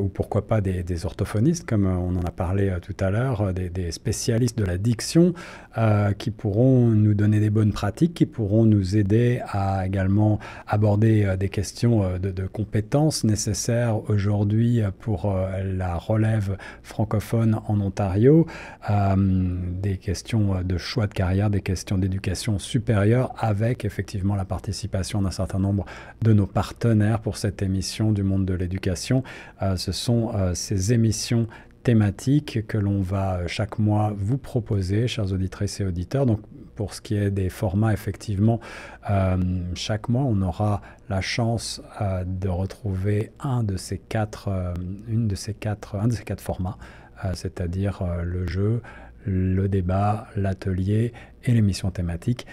ou pourquoi pas des orthophonistes, comme on en a parlé tout à l'heure, des spécialistes de la diction, qui pourront nous donner des bonnes pratiques, qui pourront nous aider à également aborder des questions de compétences nécessaires aujourd'hui pour la relève francophone en Ontario, des questions de choix de carrière, des questions d'éducation supérieure, avec effectivement la participation d'un certain nombre de nos partenaires pour cette émission du monde de l'éducation. Ce sont ces émissions thématiques que l'on va chaque mois vous proposer, chers auditrices et auditeurs. Donc, pour ce qui est des formats, effectivement, chaque mois, on aura la chance de retrouver un de ces quatre formats, c'est-à-dire le jeu, le débat, l'atelier et l'émission thématique,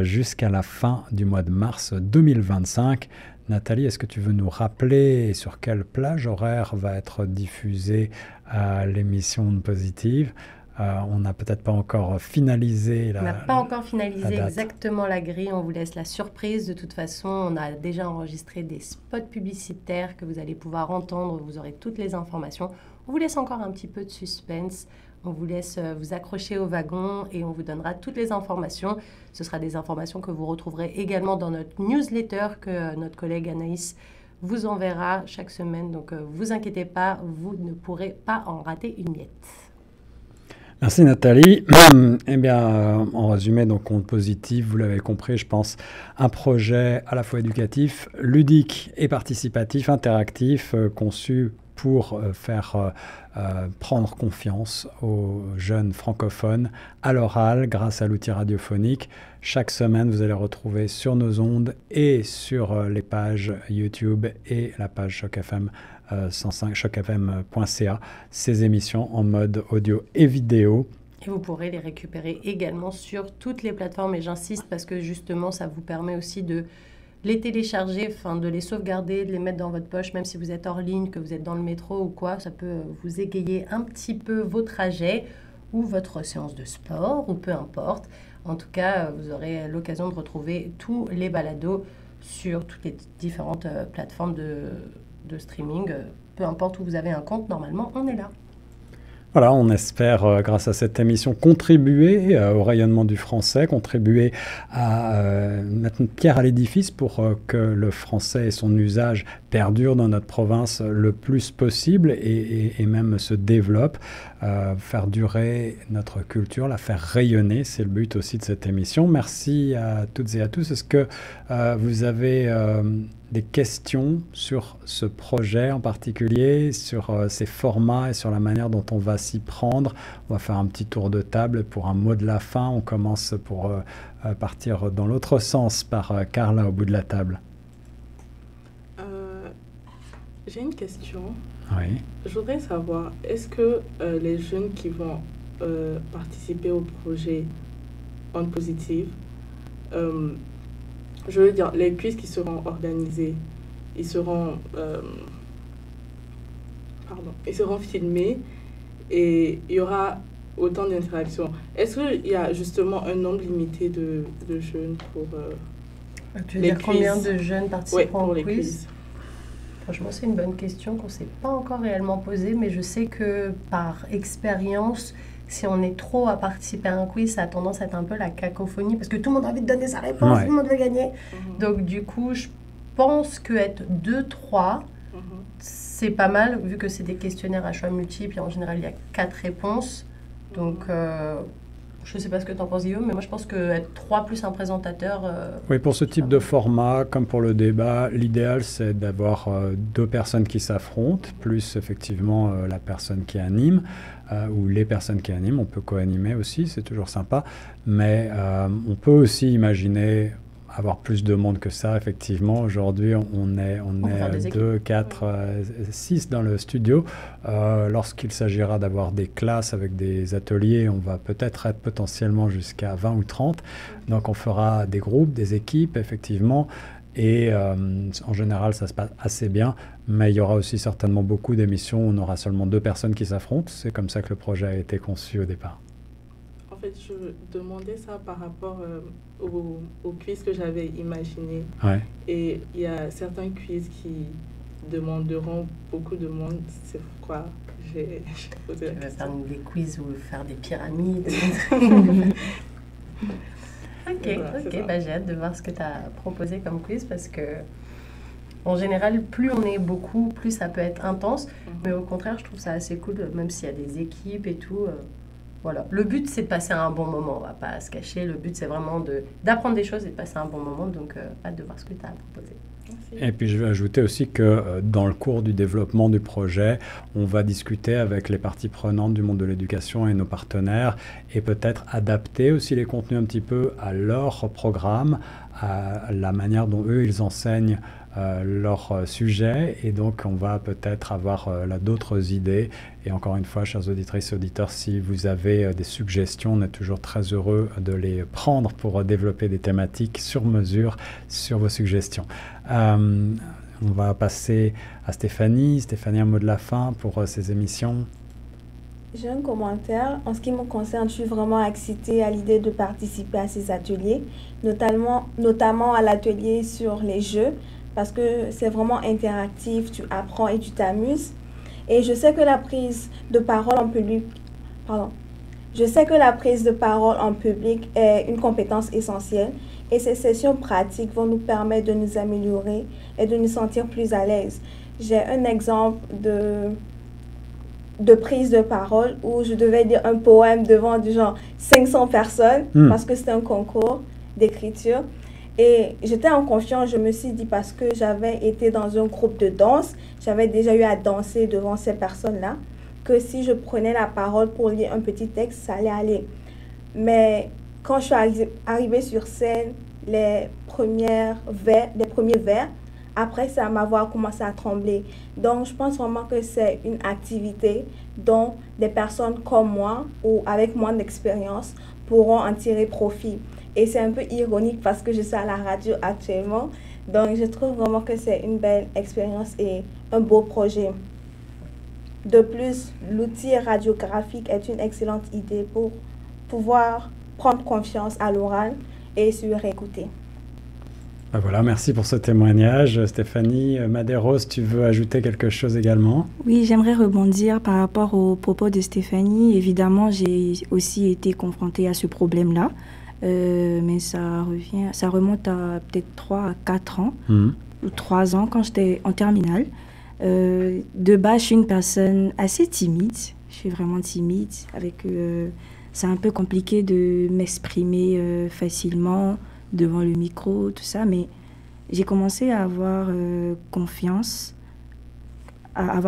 jusqu'à la fin du mois de mars 2025. Nathalie, est-ce que tu veux nous rappeler sur quelle plage horaire va être diffusée l'émission Positive? On n'a peut-être pas encore finalisé On n'a pas encore finalisé exactement la grille. On vous laisse la surprise. De toute façon, on a déjà enregistré des spots publicitaires que vous allez pouvoir entendre. Vous aurez toutes les informations. On vous laisse encore un petit peu de suspense. On vous laisse vous accrocher au wagon et on vous donnera toutes les informations. Ce sera des informations que vous retrouverez également dans notre newsletter que notre collègue Anaïs vous enverra chaque semaine. Donc, vous inquiétez pas, vous ne pourrez pas en rater une miette. Merci Nathalie. Eh bien, en résumé, donc Compte Positif, vous l'avez compris, je pense, un projet à la fois éducatif, ludique et participatif, interactif, conçu pour faire prendre confiance aux jeunes francophones à l'oral grâce à l'outil radiophonique. Chaque semaine, vous allez retrouver sur nos ondes et sur les pages YouTube et la page Choc FM 105, chocfm.ca, ces émissions en mode audio et vidéo. Et vous pourrez les récupérer également sur toutes les plateformes. Et j'insiste parce que justement, ça vous permet aussi de les télécharger, de les sauvegarder, de les mettre dans votre poche, même si vous êtes hors ligne, que vous êtes dans le métro ou quoi. Ça peut vous égayer un petit peu vos trajets ou votre séance de sport, ou peu importe. En tout cas, vous aurez l'occasion de retrouver tous les balados sur toutes les différentes plateformes de streaming. Peu importe où vous avez un compte, normalement, on est là. Voilà, on espère, grâce à cette émission, contribuer au rayonnement du français, contribuer à mettre une pierre à l'édifice pour que le français et son usage perdurent dans notre province le plus possible et même se développe, faire durer notre culture, la faire rayonner, c'est le but aussi de cette émission. Merci à toutes et à tous. Est-ce que vous avez des questions sur ce projet en particulier, sur ces formats et sur la manière dont on va s'y prendre? On va faire un petit tour de table pour un mot de la fin. On commence pour partir dans l'autre sens par Carla au bout de la table. J'ai une question. Oui. Je voudrais savoir, est-ce que les jeunes qui vont participer au projet Onde Positive, je veux dire, les quiz qui seront organisés, ils seront filmés et il y aura autant d'interactions. Est-ce qu'il y a justement un nombre limité de jeunes pour Tu veux dire combien de jeunes participants pour au les quiz? quiz. Franchement, c'est une bonne question qu'on ne s'est pas encore réellement posée, mais je sais que par expérience, si on est trop à participer à un quiz, ça a tendance à être un peu la cacophonie, parce que tout le monde a envie de donner sa réponse, tout le monde veut gagner. Donc du coup, je pense qu'être 2-3, c'est pas mal, vu que c'est des questionnaires à choix multiples, et en général, il y a 4 réponses. Donc, je ne sais pas ce que tu en penses, Guillaume, mais moi, je pense qu'être 3 plus un présentateur... oui, pour ce type de format, comme pour le débat, l'idéal, c'est d'avoir 2 personnes qui s'affrontent, plus effectivement la personne qui anime, ou les personnes qui animent. On peut co-animer aussi, c'est toujours sympa, mais on peut aussi imaginer avoir plus de monde que ça, effectivement. Aujourd'hui, on est 2, 4, 6 dans le studio. Lorsqu'il s'agira d'avoir des classes avec des ateliers, on va peut-être être potentiellement jusqu'à 20 ou 30. Donc, on fera des groupes, des équipes, effectivement. Et en général, ça se passe assez bien. Mais il y aura aussi certainement beaucoup d'émissions où on aura seulement 2 personnes qui s'affrontent. C'est comme ça que le projet a été conçu au départ. En fait, je demandais ça par rapport au quiz que j'avais imaginé. Ouais. Et il y a certains quiz qui demanderont beaucoup de monde. C'est pourquoi j'ai posé la question. Faire des quiz ou faire des pyramides. Ok, bah, j'ai hâte de voir ce que tu as proposé comme quiz parce que, en général, plus on est beaucoup, plus ça peut être intense. Mais au contraire, je trouve ça assez cool, même s'il y a des équipes et tout. Voilà. Le but, c'est de passer un bon moment. On ne va pas se cacher. Le but, c'est vraiment d'apprendre des choses et de passer un bon moment. Donc, hâte de voir ce que tu as proposé. Merci. Et puis, je vais ajouter aussi que dans le cours du développement du projet, on va discuter avec les parties prenantes du monde de l'éducation et nos partenaires et peut-être adapter aussi les contenus un petit peu à leur programme, à la manière dont eux, ils enseignent leur sujet, et donc on va peut-être avoir là d'autres idées. Et encore une fois, chers auditrices et auditeurs, si vous avez des suggestions, on est toujours très heureux de les prendre pour développer des thématiques sur mesure sur vos suggestions. On va passer à Stéphanie. Stéphanie, un mot de la fin pour ces émissions. J'ai un commentaire. En ce qui me concerne, je suis vraiment excitée à l'idée de participer à ces ateliers, notamment à l'atelier sur les jeux, parce que c'est vraiment interactif, tu apprends et tu t'amuses. Et je sais que la prise de parole en public, est une compétence essentielle, et ces sessions pratiques vont nous permettre de nous améliorer et de nous sentir plus à l'aise. J'ai un exemple de prise de parole où je devais dire un poème devant du genre 500 personnes parce que c'était un concours d'écriture. Et j'étais en confiance, je me suis dit, parce que j'avais été dans un groupe de danse, j'avais déjà eu à danser devant ces personnes-là, que si je prenais la parole pour lire un petit texte, ça allait aller. Mais quand je suis arrivée sur scène, les premiers vers, après ça, ma voix a commencé à trembler. Donc, je pense vraiment que c'est une activité dont des personnes comme moi ou avec moins d'expérience pourront en tirer profit. Et c'est un peu ironique parce que je suis à la radio actuellement. Donc, je trouve vraiment que c'est une belle expérience et un beau projet. De plus, l'outil radiographique est une excellente idée pour pouvoir prendre confiance à l'oral et se réécouter. Ben voilà, merci pour ce témoignage. Stéphanie, Madeiros, tu veux ajouter quelque chose également? Oui, j'aimerais rebondir par rapport aux propos de Stéphanie. Évidemment, j'ai aussi été confrontée à ce problème-là. Mais ça remonte à peut-être 3 à 4 ans ou 3 ans quand j'étais en terminale. De base, je suis une personne assez timide. Je suis vraiment timide. C'est un peu compliqué de m'exprimer facilement devant le micro, tout ça. Mais j'ai commencé à avoir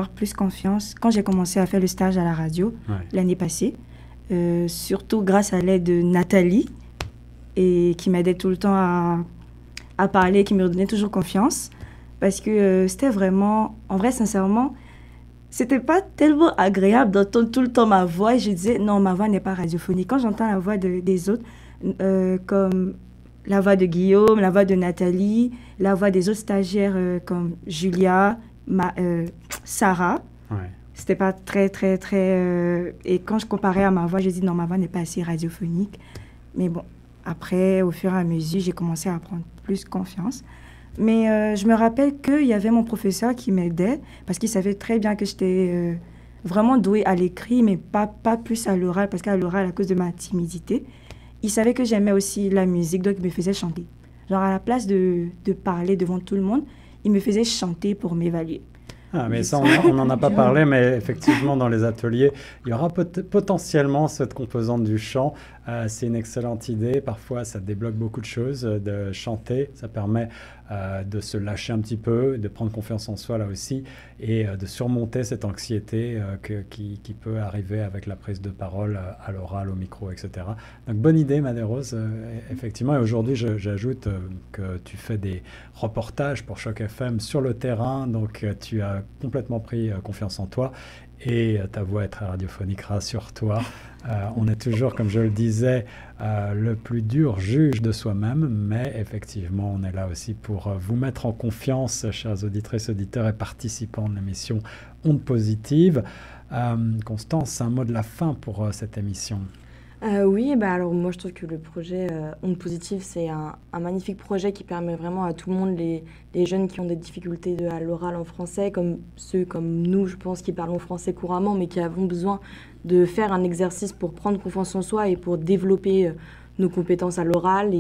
plus confiance quand j'ai commencé à faire le stage à la radio l'année passée. Surtout grâce à l'aide de Nathalie, et qui m'aidait tout le temps à parler, qui me donnait toujours confiance, parce que c'était vraiment, en vrai, sincèrement, c'était pas tellement agréable d'entendre tout le temps ma voix, et je disais, non, ma voix n'est pas radiophonique. Quand j'entends la voix des autres, comme la voix de Guillaume, la voix de Nathalie, la voix des autres stagiaires comme Julia, Sarah, c'était pas très, très, très... Et quand je comparais à ma voix, je dis, non, ma voix n'est pas assez radiophonique. Mais bon, Après, au fur et à mesure, j'ai commencé à prendre plus confiance. Mais je me rappelle qu'il y avait mon professeur qui m'aidait parce qu'il savait très bien que j'étais vraiment douée à l'écrit, mais pas plus à l'oral, parce qu'à l'oral, à cause de ma timidité, il savait que j'aimais aussi la musique, donc il me faisait chanter. Genre, à la place de parler devant tout le monde, il me faisait chanter pour m'évaluer. Ah, mais ça, on n'en a pas parlé, mais effectivement, dans les ateliers, il y aura potentiellement cette composante du chant. C'est une excellente idée. Parfois, ça débloque beaucoup de choses de chanter. Ça permet de se lâcher un petit peu, de prendre confiance en soi là aussi, et de surmonter cette anxiété qui peut arriver avec la prise de parole à l'oral, au micro, etc. Donc, bonne idée, Madérose, effectivement. Et aujourd'hui, j'ajoute que tu fais des reportages pour Choc FM sur le terrain. Donc, tu as complètement pris confiance en toi. Et ta voix est très radiophonique, rassure-toi. On est toujours, comme je le disais, le plus dur juge de soi-même, mais effectivement, on est là aussi pour vous mettre en confiance, chers auditrices, auditeurs et participants de l'émission Ondes Positives. Constance, un mot de la fin pour cette émission. Oui, alors moi je trouve que le projet Ondes Positives, c'est un magnifique projet qui permet vraiment à tout le monde, les jeunes qui ont des difficultés à l'oral en français, comme ceux comme nous, je pense, qui parlons français couramment, mais qui avons besoin de faire un exercice pour prendre confiance en soi et pour développer nos compétences à l'oral.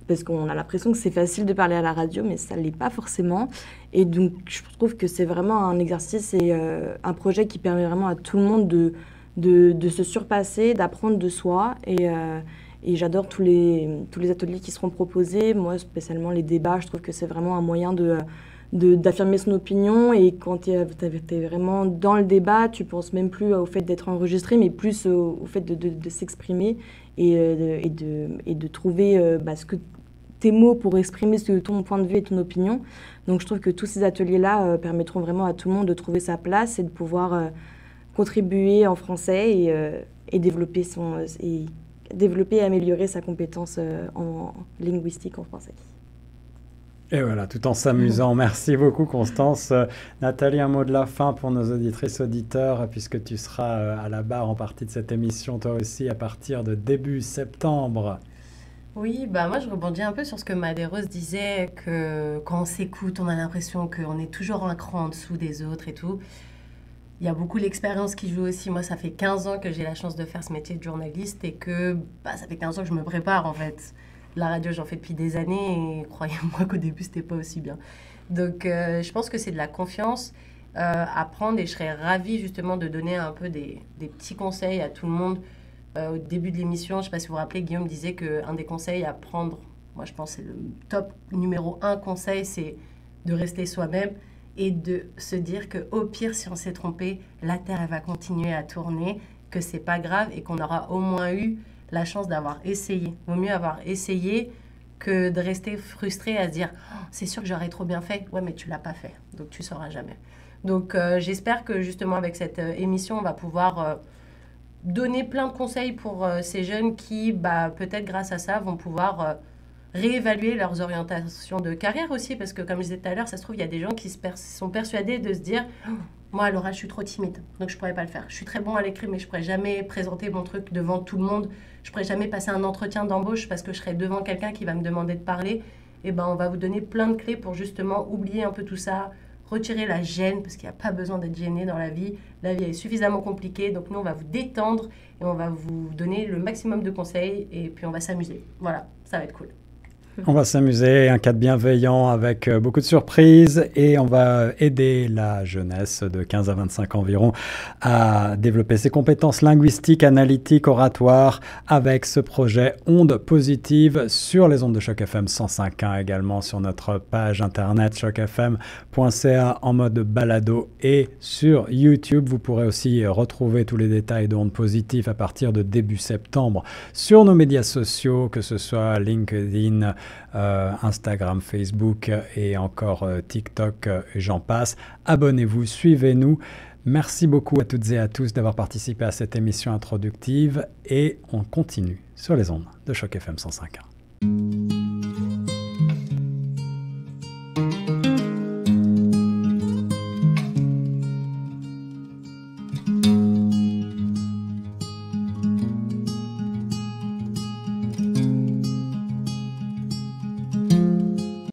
Parce qu'on a l'impression que c'est facile de parler à la radio, mais ça ne l'est pas forcément. Et donc je trouve que c'est vraiment un exercice et un projet qui permet vraiment à tout le monde de se surpasser, d'apprendre de soi. Et j'adore tous les ateliers qui seront proposés. Moi, spécialement les débats, je trouve que c'est vraiment un moyen d'affirmer son opinion. Et quand tu es vraiment dans le débat, tu penses même plus au fait d'être enregistré, mais plus au fait de s'exprimer et de trouver tes mots pour exprimer ton point de vue et ton opinion. Donc je trouve que tous ces ateliers-là permettront vraiment à tout le monde de trouver sa place et de pouvoir contribuer en français et développer et améliorer sa compétence en linguistique en français. Et voilà, tout en s'amusant. Merci beaucoup, Constance. Nathalie, un mot de la fin pour nos auditrices, auditeurs, puisque tu seras à la barre en partie de cette émission, toi aussi, à partir de début septembre. Oui, moi je rebondis un peu sur ce que Madérose disait, que quand on s'écoute, on a l'impression qu'on est toujours un cran en dessous des autres et tout. Il y a beaucoup l'expérience qui joue aussi. Moi, ça fait 15 ans que j'ai la chance de faire ce métier de journaliste et que ça fait 15 ans que je me prépare, en fait. La radio, j'en fais depuis des années et croyez-moi qu'au début, c'était pas aussi bien. Donc, je pense que c'est de la confiance à prendre et je serais ravie, justement, de donner un peu des petits conseils à tout le monde. Au début de l'émission, je ne sais pas si vous vous rappelez, Guillaume disait qu'un des conseils à prendre, moi, je pense que c'est le top numéro 1 conseil, c'est de rester soi-même. Et de se dire qu'au pire, si on s'est trompé, la Terre, elle va continuer à tourner, que c'est pas grave et qu'on aura au moins eu la chance d'avoir essayé. Vaut mieux avoir essayé que de rester frustré à se dire oh, « c'est sûr que j'aurais trop bien fait ». Ouais, mais tu l'as pas fait, donc tu sauras jamais. Donc, j'espère que justement, avec cette émission, on va pouvoir donner plein de conseils pour ces jeunes qui, peut-être grâce à ça, vont pouvoir réévaluer leurs orientations de carrière aussi, parce que comme je disais tout à l'heure, ça se trouve, il y a des gens qui sont persuadés de se dire oh, moi, à l'oral, je suis trop timide, donc je ne pourrais pas le faire. Je suis très bon à l'écrit, mais je ne pourrais jamais présenter mon truc devant tout le monde. Je ne pourrais jamais passer un entretien d'embauche parce que je serais devant quelqu'un qui va me demander de parler. Et on va vous donner plein de clés pour justement oublier un peu tout ça, retirer la gêne, parce qu'il n'y a pas besoin d'être gêné dans la vie. La vie est suffisamment compliquée, donc nous, on va vous détendre et on va vous donner le maximum de conseils et puis on va s'amuser. Voilà, ça va être cool. On va s'amuser, un cadre bienveillant avec beaucoup de surprises et on va aider la jeunesse de 15 à 25 ans environ à développer ses compétences linguistiques, analytiques, oratoires avec ce projet Ondes Positives sur les ondes de Choc FM 105.1 également sur notre page internet chocfm.ca en mode balado et sur YouTube. Vous pourrez aussi retrouver tous les détails de Ondes Positives à partir de début septembre sur nos médias sociaux, que ce soit LinkedIn, Instagram, Facebook et encore TikTok et j'en passe. Abonnez-vous, suivez-nous. Merci beaucoup à toutes et à tous d'avoir participé à cette émission introductive et on continue sur les ondes de Choc FM 105.1.